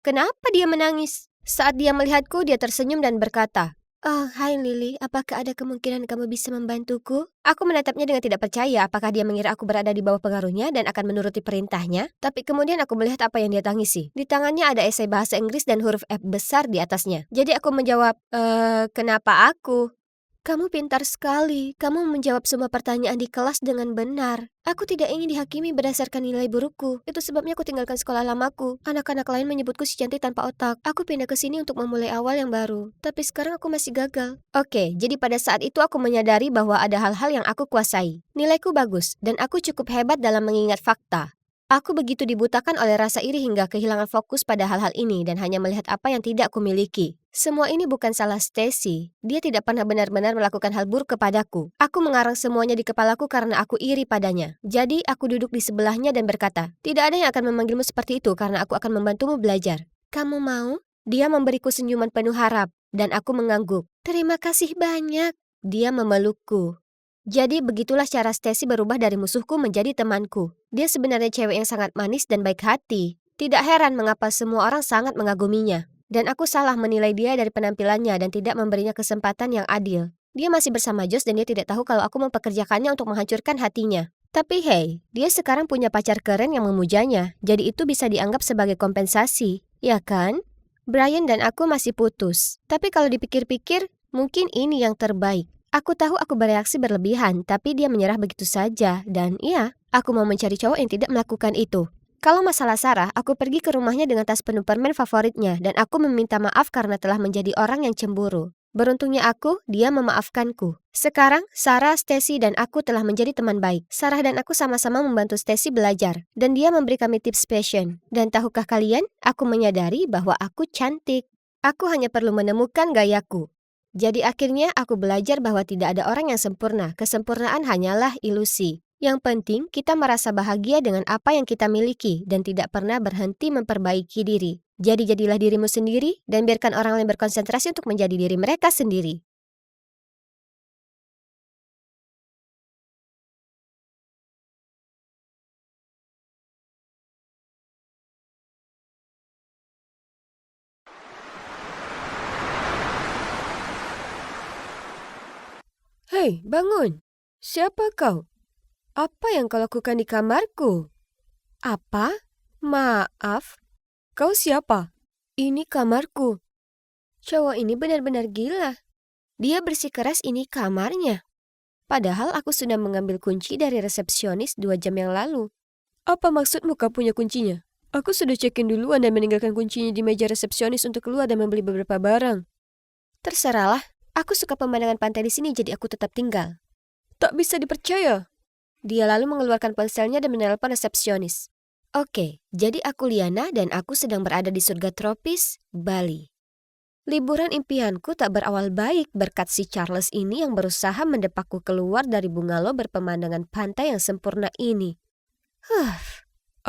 kenapa dia menangis? Saat dia melihatku, dia tersenyum dan berkata, "Oh, hai Lily, apakah ada kemungkinan kamu bisa membantuku?" Aku menatapnya dengan tidak percaya apakah dia mengira aku berada di bawah pengaruhnya dan akan menuruti perintahnya. Tapi kemudian aku melihat apa yang dia tangisi. Di tangannya ada esai bahasa Inggris dan huruf F besar di atasnya. Jadi aku menjawab, kenapa aku? Kamu pintar sekali. Kamu menjawab semua pertanyaan di kelas dengan benar. Aku tidak ingin dihakimi berdasarkan nilai burukku. Itu sebabnya aku tinggalkan sekolah lamaku. Anak-anak lain menyebutku si cantik tanpa otak. Aku pindah ke sini untuk memulai awal yang baru. Tapi sekarang aku masih gagal. Oke, jadi pada saat itu aku menyadari bahwa ada hal-hal yang aku kuasai. Nilaiku bagus, dan aku cukup hebat dalam mengingat fakta. Aku begitu dibutakan oleh rasa iri hingga kehilangan fokus pada hal-hal ini dan hanya melihat apa yang tidak kumiliki. Semua ini bukan salah Stacy. Dia tidak pernah benar-benar melakukan hal buruk kepadaku. Aku mengarang semuanya di kepalaku karena aku iri padanya. Jadi aku duduk di sebelahnya dan berkata, "Tidak ada yang akan memanggilmu seperti itu karena aku akan membantumu belajar. Kamu mau?" Dia memberiku senyuman penuh harap dan aku mengangguk. "Terima kasih banyak." Dia memelukku. Jadi begitulah cara Stacy berubah dari musuhku menjadi temanku. Dia sebenarnya cewek yang sangat manis dan baik hati. Tidak heran mengapa semua orang sangat mengaguminya. Dan aku salah menilai dia dari penampilannya dan tidak memberinya kesempatan yang adil. Dia masih bersama Josh dan dia tidak tahu kalau aku mempekerjakannya untuk menghancurkan hatinya. Tapi hey, dia sekarang punya pacar keren yang memujanya. Jadi itu bisa dianggap sebagai kompensasi, ya kan? Brian dan aku masih putus. Tapi kalau dipikir-pikir, mungkin ini yang terbaik. Aku tahu aku bereaksi berlebihan, tapi dia menyerah begitu saja. Dan iya, aku mau mencari cowok yang tidak melakukan itu. Kalau masalah Sarah, aku pergi ke rumahnya dengan tas penuh permen favoritnya dan aku meminta maaf karena telah menjadi orang yang cemburu. Beruntungnya aku, dia memaafkanku. Sekarang, Sarah, Stacy, dan aku telah menjadi teman baik. Sarah dan aku sama-sama membantu Stacy belajar, dan dia memberi kami tips fashion. Dan tahukah kalian, aku menyadari bahwa aku cantik. Aku hanya perlu menemukan gayaku. Jadi akhirnya aku belajar bahwa tidak ada orang yang sempurna. Kesempurnaan hanyalah ilusi. Yang penting kita merasa bahagia dengan apa yang kita miliki dan tidak pernah berhenti memperbaiki diri. Jadi jadilah dirimu sendiri dan biarkan orang lain berkonsentrasi untuk menjadi diri mereka sendiri. Hei, bangun. Siapa kau? Apa yang kau lakukan di kamarku? Apa? Maaf. Kau siapa? Ini kamarku. Cowok ini benar-benar gila. Dia bersikeras ini kamarnya. Padahal aku sudah mengambil kunci dari resepsionis 2 jam yang lalu. Apa maksudmu kau punya kuncinya? Aku sudah check-in duluan dan meninggalkan kuncinya di meja resepsionis untuk keluar dan membeli beberapa barang. Terserahlah, aku suka pemandangan pantai di sini jadi aku tetap tinggal. Tak bisa dipercaya. Dia lalu mengeluarkan ponselnya dan menelepon resepsionis. Oke, jadi aku Liana dan aku sedang berada di surga tropis, Bali. Liburan impianku tak berawal baik berkat si Charles ini yang berusaha mendepakku keluar dari bungalow berpemandangan pantai yang sempurna ini.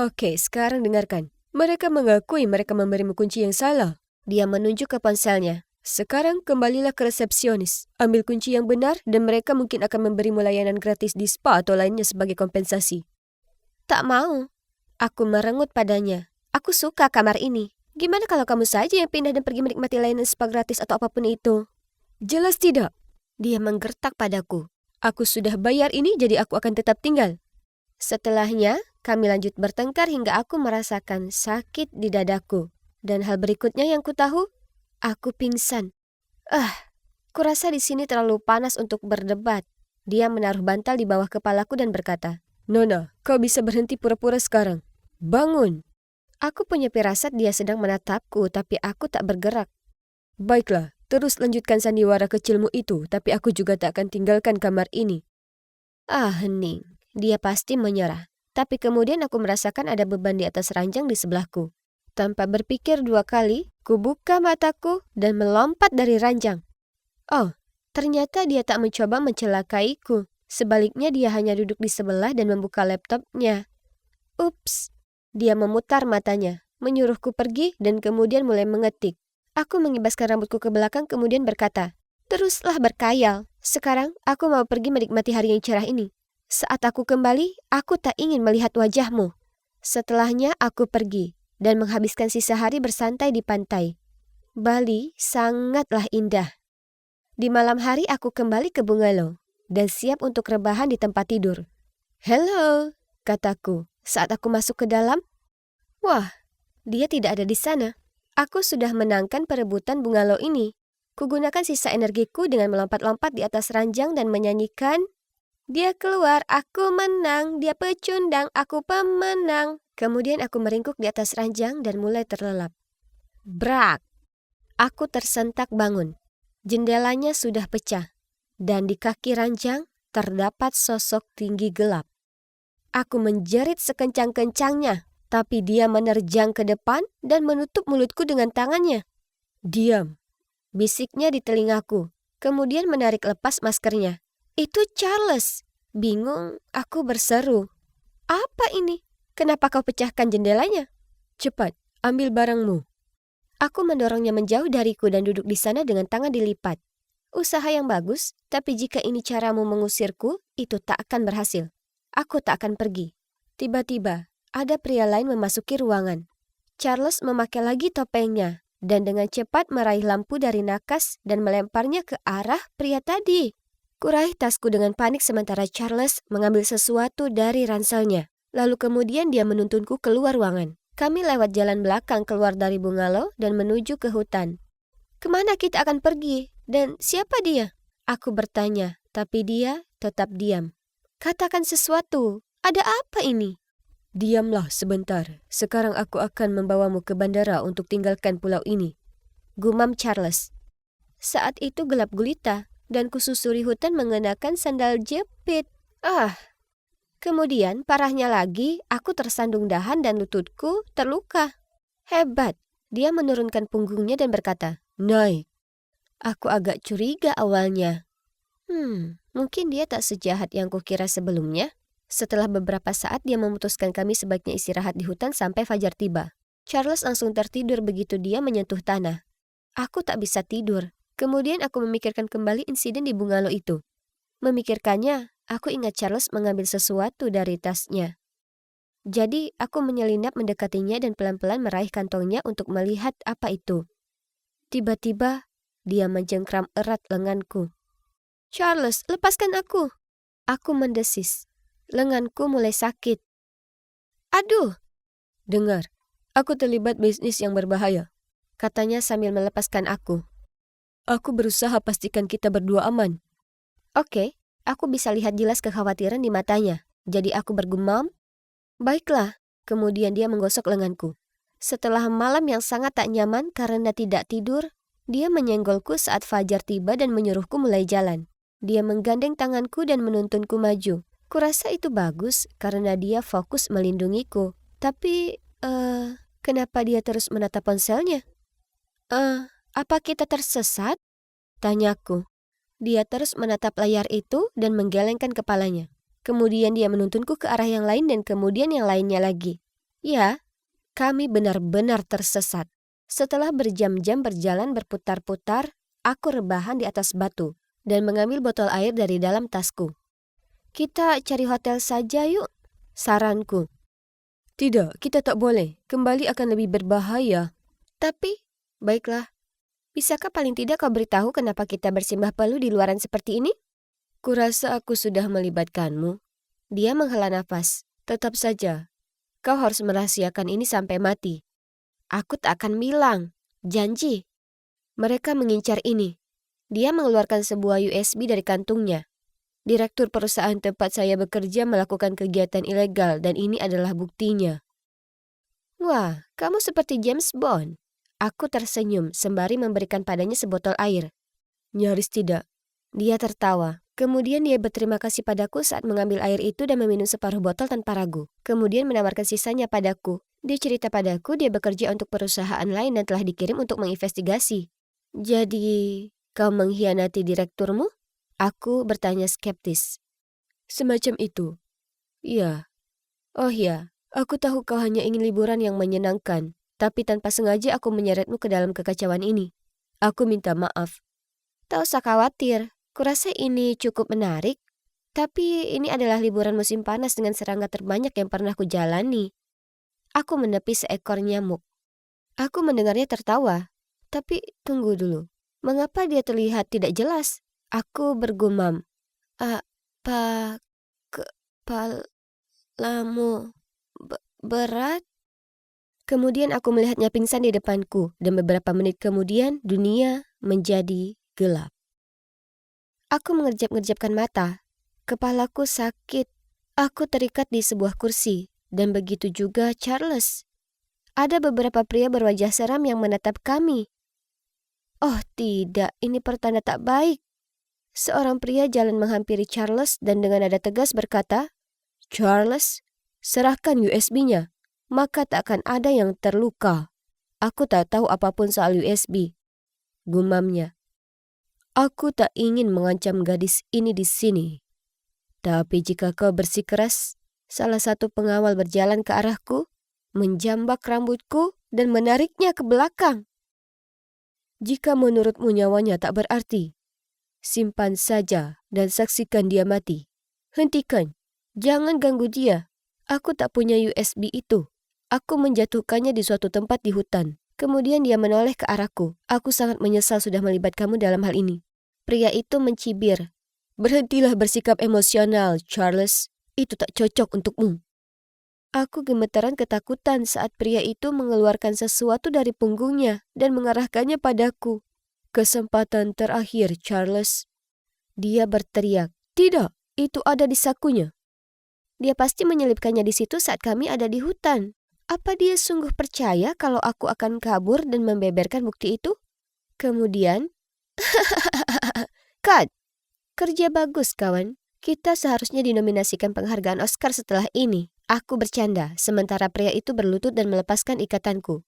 Oke, sekarang dengarkan. Mereka mengakui mereka memberimu kunci yang salah. Dia menunjuk ke ponselnya. Sekarang kembalilah ke resepsionis. Ambil kunci yang benar dan mereka mungkin akan memberimu layanan gratis di spa atau lainnya sebagai kompensasi. Tak mau. Aku merengut padanya. Aku suka kamar ini. Gimana kalau kamu saja yang pindah dan pergi menikmati layanan spa gratis atau apapun itu? Jelas tidak. Dia menggertak padaku. Aku sudah bayar ini jadi aku akan tetap tinggal. Setelahnya, kami lanjut bertengkar hingga aku merasakan sakit di dadaku. Dan hal berikutnya yang ku tahu, aku pingsan. Kurasa di sini terlalu panas untuk berdebat. Dia menaruh bantal di bawah kepalaku dan berkata, Nona, kau bisa berhenti pura-pura sekarang. Bangun. Aku punya firasat dia sedang menatapku, tapi aku tak bergerak. Baiklah, terus lanjutkan sandiwara kecilmu itu, tapi aku juga tak akan tinggalkan kamar ini. Hening. Dia pasti menyerah. Tapi kemudian aku merasakan ada beban di atas ranjang di sebelahku. Tanpa berpikir dua kali, ku buka mataku dan melompat dari ranjang. Oh, ternyata dia tak mencoba mencelakaiku. Sebaliknya dia hanya duduk di sebelah dan membuka laptopnya. Ups. Dia memutar matanya, menyuruhku pergi dan kemudian mulai mengetik. Aku mengibaskan rambutku ke belakang kemudian berkata, teruslah berkayal. Sekarang aku mau pergi menikmati hari yang cerah ini. Saat aku kembali, aku tak ingin melihat wajahmu. Setelahnya aku pergi dan menghabiskan sisa hari bersantai di pantai. Bali sangatlah indah. Di malam hari aku kembali ke bungalow dan siap untuk rebahan di tempat tidur. Hello, kataku saat aku masuk ke dalam. Wah, dia tidak ada di sana. Aku sudah menangkan perebutan bungalow ini. Kugunakan sisa energiku dengan melompat-lompat di atas ranjang dan menyanyikan, dia keluar, aku menang, dia pecundang, aku pemenang. Kemudian aku meringkuk di atas ranjang dan mulai terlelap. Brak! Aku tersentak bangun. Jendelanya sudah pecah. Dan di kaki ranjang terdapat sosok tinggi gelap. Aku menjerit sekencang-kencangnya, tapi dia menerjang ke depan dan menutup mulutku dengan tangannya. Diam, bisiknya di telingaku, kemudian menarik lepas maskernya. Itu Charles. Bingung, aku berseru. Apa ini? Kenapa kau pecahkan jendelanya? Cepat, ambil barangmu. Aku mendorongnya menjauh dariku dan duduk di sana dengan tangan dilipat. Usaha yang bagus, tapi jika ini caramu mengusirku, itu tak akan berhasil. Aku tak akan pergi. Tiba-tiba, ada pria lain memasuki ruangan. Charles memakai lagi topengnya dan dengan cepat meraih lampu dari nakas dan melemparnya ke arah pria tadi. Kuraih tasku dengan panik sementara Charles mengambil sesuatu dari ranselnya. Lalu kemudian dia menuntunku keluar ruangan. Kami lewat jalan belakang keluar dari bungalow dan menuju ke hutan. Kemana kita akan pergi? Dan siapa dia? Aku bertanya, tapi dia tetap diam. Katakan sesuatu. Ada apa ini? Diamlah sebentar. Sekarang aku akan membawamu ke bandara untuk tinggalkan pulau ini. Gumam Charles. Saat itu gelap gulita. Dan kususuri hutan mengenakan sandal jepit. Kemudian parahnya lagi, aku tersandung dahan dan lututku terluka. Hebat, dia menurunkan punggungnya dan berkata, naik. Aku agak curiga awalnya. Mungkin dia tak sejahat yang kukira sebelumnya. Setelah beberapa saat dia memutuskan kami sebaiknya istirahat di hutan sampai fajar tiba. Charles langsung tertidur begitu dia menyentuh tanah. Aku tak bisa tidur. Kemudian aku memikirkan kembali insiden di bungalow itu. Memikirkannya, aku ingat Charles mengambil sesuatu dari tasnya. Jadi, aku menyelinap mendekatinya dan pelan-pelan meraih kantongnya untuk melihat apa itu. Tiba-tiba, dia menjengkram erat lenganku. Charles, lepaskan aku. Aku mendesis. Lenganku mulai sakit. Aduh! Dengar, aku terlibat bisnis yang berbahaya, katanya sambil melepaskan aku. Aku berusaha pastikan kita berdua aman. Oke, aku bisa lihat jelas kekhawatiran di matanya. Jadi aku bergumam, baiklah, Kemudian dia menggosok lenganku. Setelah malam yang sangat tak nyaman karena tidak tidur, dia menyenggolku saat fajar tiba dan menyuruhku mulai jalan. Dia menggandeng tanganku dan menuntunku maju. Kurasa itu bagus karena dia fokus melindungiku. Tapi, kenapa dia terus menatap ponselnya? Apa kita tersesat? Tanyaku. Dia terus menatap layar itu dan menggelengkan kepalanya. Kemudian dia menuntunku ke arah yang lain dan kemudian yang lainnya lagi. Ya, kami benar-benar tersesat. Setelah berjam-jam berjalan berputar-putar, aku rebahan di atas batu dan mengambil botol air dari dalam tasku. Kita cari hotel saja yuk, saranku. Tidak, kita tak boleh. Kembali akan lebih berbahaya. Tapi, baiklah. Bisakah paling tidak kau beritahu kenapa kita bersimbah peluh di luaran seperti ini? Kurasa aku sudah melibatkanmu. Dia menghela nafas. Tetap saja, kau harus merahasiakan ini sampai mati. Aku tak akan bilang. Janji. Mereka mengincar ini. Dia mengeluarkan sebuah USB dari kantungnya. Direktur perusahaan tempat saya bekerja melakukan kegiatan ilegal dan ini adalah buktinya. Wah, kamu seperti James Bond. Aku tersenyum sembari memberikan padanya sebotol air. Nyaris tidak. Dia tertawa. Kemudian dia berterima kasih padaku saat mengambil air itu dan meminum separuh botol tanpa ragu. Kemudian menawarkan sisanya padaku. Dia cerita padaku dia bekerja untuk perusahaan lain dan telah dikirim untuk menginvestigasi. Jadi, kau mengkhianati direkturmu? Aku bertanya skeptis. Semacam itu. Iya. Oh ya, aku tahu kau hanya ingin liburan yang menyenangkan. Tapi tanpa sengaja aku menyeretmu ke dalam kekacauan ini. Aku minta maaf. Tak usah khawatir, kurasa ini cukup menarik. Tapi ini adalah liburan musim panas dengan serangga terbanyak yang pernah kujalani. Aku menepis seekor nyamuk. Aku mendengarnya tertawa. Tapi tunggu dulu, mengapa dia terlihat tidak jelas? Aku bergumam. Kepalamu berat? Kemudian aku melihatnya pingsan di depanku dan beberapa menit kemudian dunia menjadi gelap. Aku mengerjap-ngerjapkan mata. Kepalaku sakit. Aku terikat di sebuah kursi dan begitu juga Charles. Ada beberapa pria berwajah seram yang menatap kami. Oh tidak, ini pertanda tak baik. Seorang pria jalan menghampiri Charles dan dengan nada tegas berkata, Charles, serahkan USB-nya. Maka tak akan ada yang terluka. Aku tak tahu apapun soal USB. Gumamnya. Aku tak ingin mengancam gadis ini di sini. Tapi jika kau bersikeras, salah satu pengawal berjalan ke arahku, menjambak rambutku dan menariknya ke belakang. Jika menurutmu nyawanya tak berarti, simpan saja dan saksikan dia mati. Hentikan, jangan ganggu dia. Aku tak punya USB itu. Aku menjatuhkannya di suatu tempat di hutan. Kemudian dia menoleh ke arahku. Aku sangat menyesal sudah melibatkanmu dalam hal ini. Pria itu mencibir. Berhentilah bersikap emosional, Charles. Itu tak cocok untukmu. Aku gemetaran ketakutan saat pria itu mengeluarkan sesuatu dari punggungnya dan mengarahkannya padaku. Kesempatan terakhir, Charles. Dia berteriak. Tidak, itu ada di sakunya. Dia pasti menyelipkannya di situ saat kami ada di hutan. Apa dia sungguh percaya kalau aku akan kabur dan membeberkan bukti itu? Kemudian, Cut! Kerja bagus, kawan. Kita seharusnya dinominasikan penghargaan Oscar setelah ini. Aku bercanda, sementara pria itu berlutut dan melepaskan ikatanku.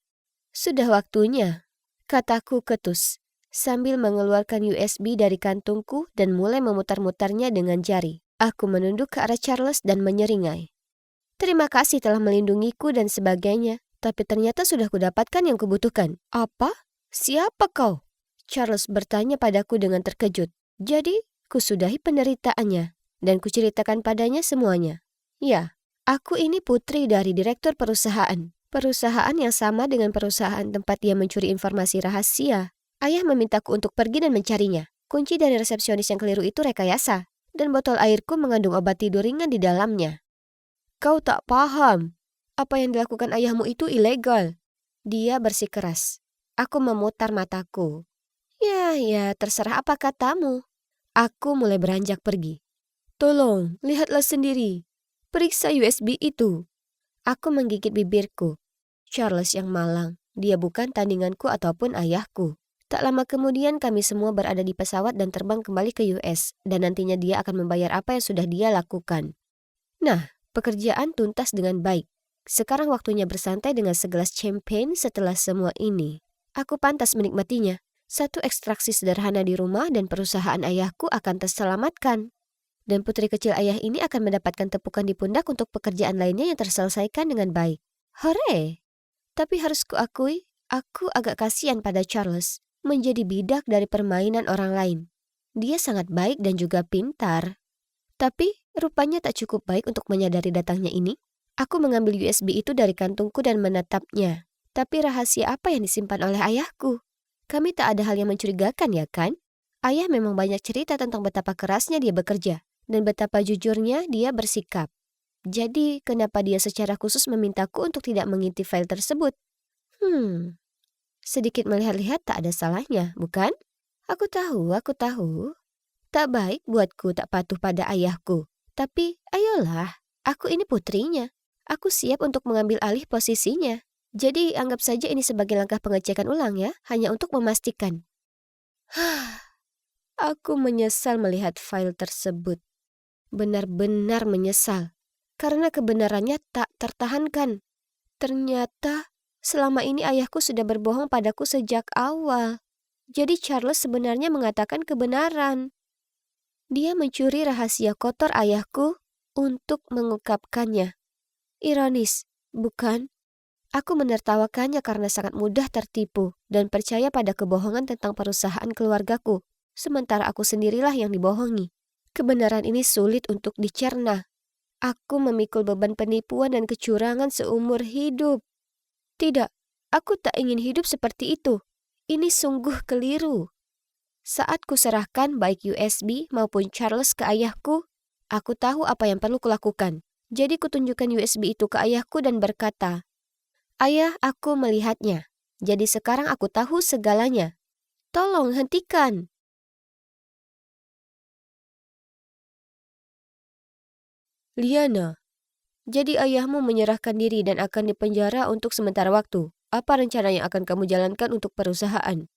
Sudah waktunya, kataku ketus, sambil mengeluarkan USB dari kantungku dan mulai memutar-mutarnya dengan jari. Aku menunduk ke arah Charles dan menyeringai. Terima kasih telah melindungiku dan sebagainya, tapi ternyata sudah kudapatkan yang kubutuhkan. Apa? Siapa kau? Charles bertanya padaku dengan terkejut. Jadi, kusudahi penderitaannya dan kuceritakan padanya semuanya. Ya, aku ini putri dari direktur perusahaan. Perusahaan yang sama dengan perusahaan tempat dia mencuri informasi rahasia. Ayah memintaku untuk pergi dan mencarinya. Kunci dari resepsionis yang keliru itu rekayasa, dan botol airku mengandung obat tidur ringan di dalamnya. Kau tak paham. Apa yang dilakukan ayahmu itu ilegal. Dia bersikeras. Aku memutar mataku. Ya, terserah apa katamu. Aku mulai beranjak pergi. Tolong, lihatlah sendiri. Periksa USB itu. Aku menggigit bibirku. Charles yang malang. Dia bukan tandinganku ataupun ayahku. Tak lama kemudian kami semua berada di pesawat dan terbang kembali ke US. Dan nantinya dia akan membayar apa yang sudah dia lakukan. Nah, pekerjaan tuntas dengan baik. Sekarang waktunya bersantai dengan segelas champagne setelah semua ini. Aku pantas menikmatinya. Satu ekstraksi sederhana di rumah dan perusahaan ayahku akan terselamatkan. Dan putri kecil ayah ini akan mendapatkan tepukan di pundak untuk pekerjaan lainnya yang terselesaikan dengan baik. Hore! Tapi harus kuakui, aku agak kasihan pada Charles. Menjadi bidak dari permainan orang lain. Dia sangat baik dan juga pintar. Tapi rupanya tak cukup baik untuk menyadari datangnya ini. Aku mengambil USB itu dari kantungku dan menatapnya. Tapi rahasia apa yang disimpan oleh ayahku? Kami tak ada hal yang mencurigakan, ya kan? Ayah memang banyak cerita tentang betapa kerasnya dia bekerja dan betapa jujurnya dia bersikap. Jadi, kenapa dia secara khusus memintaku untuk tidak mengintip file tersebut? Sedikit melihat-lihat tak ada salahnya, bukan? Aku tahu. Tak baik buatku tak patuh pada ayahku. Tapi, ayolah, aku ini putrinya. Aku siap untuk mengambil alih posisinya. Jadi, anggap saja ini sebagai langkah pengecekan ulang ya, hanya untuk memastikan. Aku menyesal melihat file tersebut. Benar-benar menyesal. Karena kebenarannya tak tertahankan. Ternyata, selama ini ayahku sudah berbohong padaku sejak awal. Jadi Charles sebenarnya mengatakan kebenaran. Dia mencuri rahasia kotor ayahku untuk mengungkapkannya. Ironis, bukan? Aku menertawakannya karena sangat mudah tertipu dan percaya pada kebohongan tentang perusahaan keluargaku, sementara aku sendirilah yang dibohongi. Kebenaran ini sulit untuk dicerna. Aku memikul beban penipuan dan kecurangan seumur hidup. Tidak, aku tak ingin hidup seperti itu. Ini sungguh keliru. Saat kuserahkan baik USB maupun Charles ke ayahku, aku tahu apa yang perlu kulakukan. Jadi kutunjukkan USB itu ke ayahku dan berkata, "Ayah, aku melihatnya. Jadi sekarang aku tahu segalanya. Tolong hentikan." Liana, jadi ayahmu menyerahkan diri dan akan dipenjara untuk sementara waktu. Apa rencana yang akan kamu jalankan untuk perusahaan?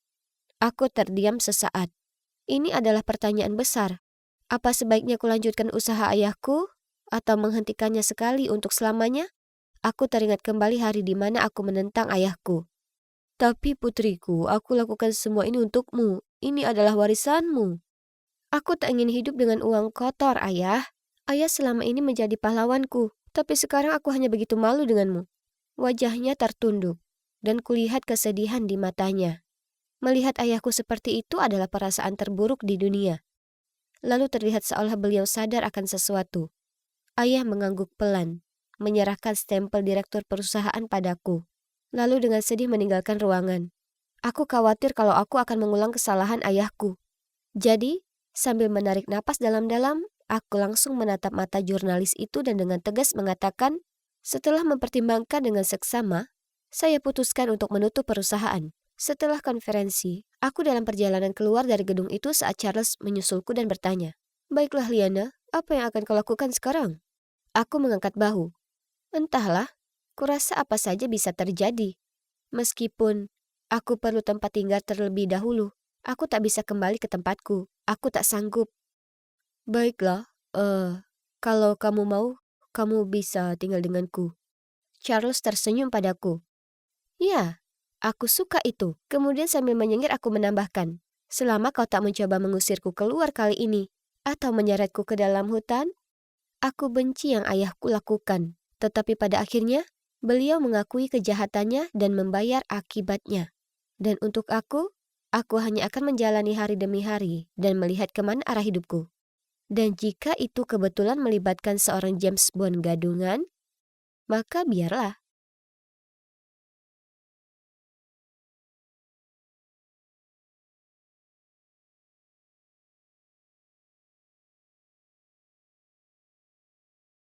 Aku terdiam sesaat. Ini adalah pertanyaan besar. Apa sebaiknya kulanjutkan usaha ayahku atau menghentikannya sekali untuk selamanya? Aku teringat kembali hari di mana aku menentang ayahku. Tapi putriku, aku lakukan semua ini untukmu. Ini adalah warisanmu. Aku tak ingin hidup dengan uang kotor, ayah. Ayah selama ini menjadi pahlawanku, tapi sekarang aku hanya begitu malu denganmu. Wajahnya tertunduk, dan kulihat kesedihan di matanya. Melihat ayahku seperti itu adalah perasaan terburuk di dunia. Lalu terlihat seolah beliau sadar akan sesuatu. Ayah mengangguk pelan, menyerahkan stempel direktur perusahaan padaku. Lalu dengan sedih meninggalkan ruangan. Aku khawatir kalau aku akan mengulang kesalahan ayahku. Jadi, sambil menarik napas dalam-dalam, aku langsung menatap mata jurnalis itu dan dengan tegas mengatakan, setelah mempertimbangkan dengan seksama, saya putuskan untuk menutup perusahaan. Setelah konferensi, aku dalam perjalanan keluar dari gedung itu saat Charles menyusulku dan bertanya, "Baiklah Liana, apa yang akan kau lakukan sekarang?" Aku mengangkat bahu. Entahlah, kurasa apa saja bisa terjadi. Meskipun aku perlu tempat tinggal terlebih dahulu, aku tak bisa kembali ke tempatku. Aku tak sanggup. Baiklah, kalau kamu mau, kamu bisa tinggal denganku. Charles tersenyum padaku. Ya, aku suka itu. Kemudian sambil menyengir aku menambahkan, selama kau tak mencoba mengusirku keluar kali ini, atau menyeretku ke dalam hutan, aku benci yang ayahku lakukan. Tetapi pada akhirnya, beliau mengakui kejahatannya dan membayar akibatnya. Dan untuk aku hanya akan menjalani hari demi hari dan melihat kemana arah hidupku. Dan jika itu kebetulan melibatkan seorang James Bond gadungan, maka biarlah.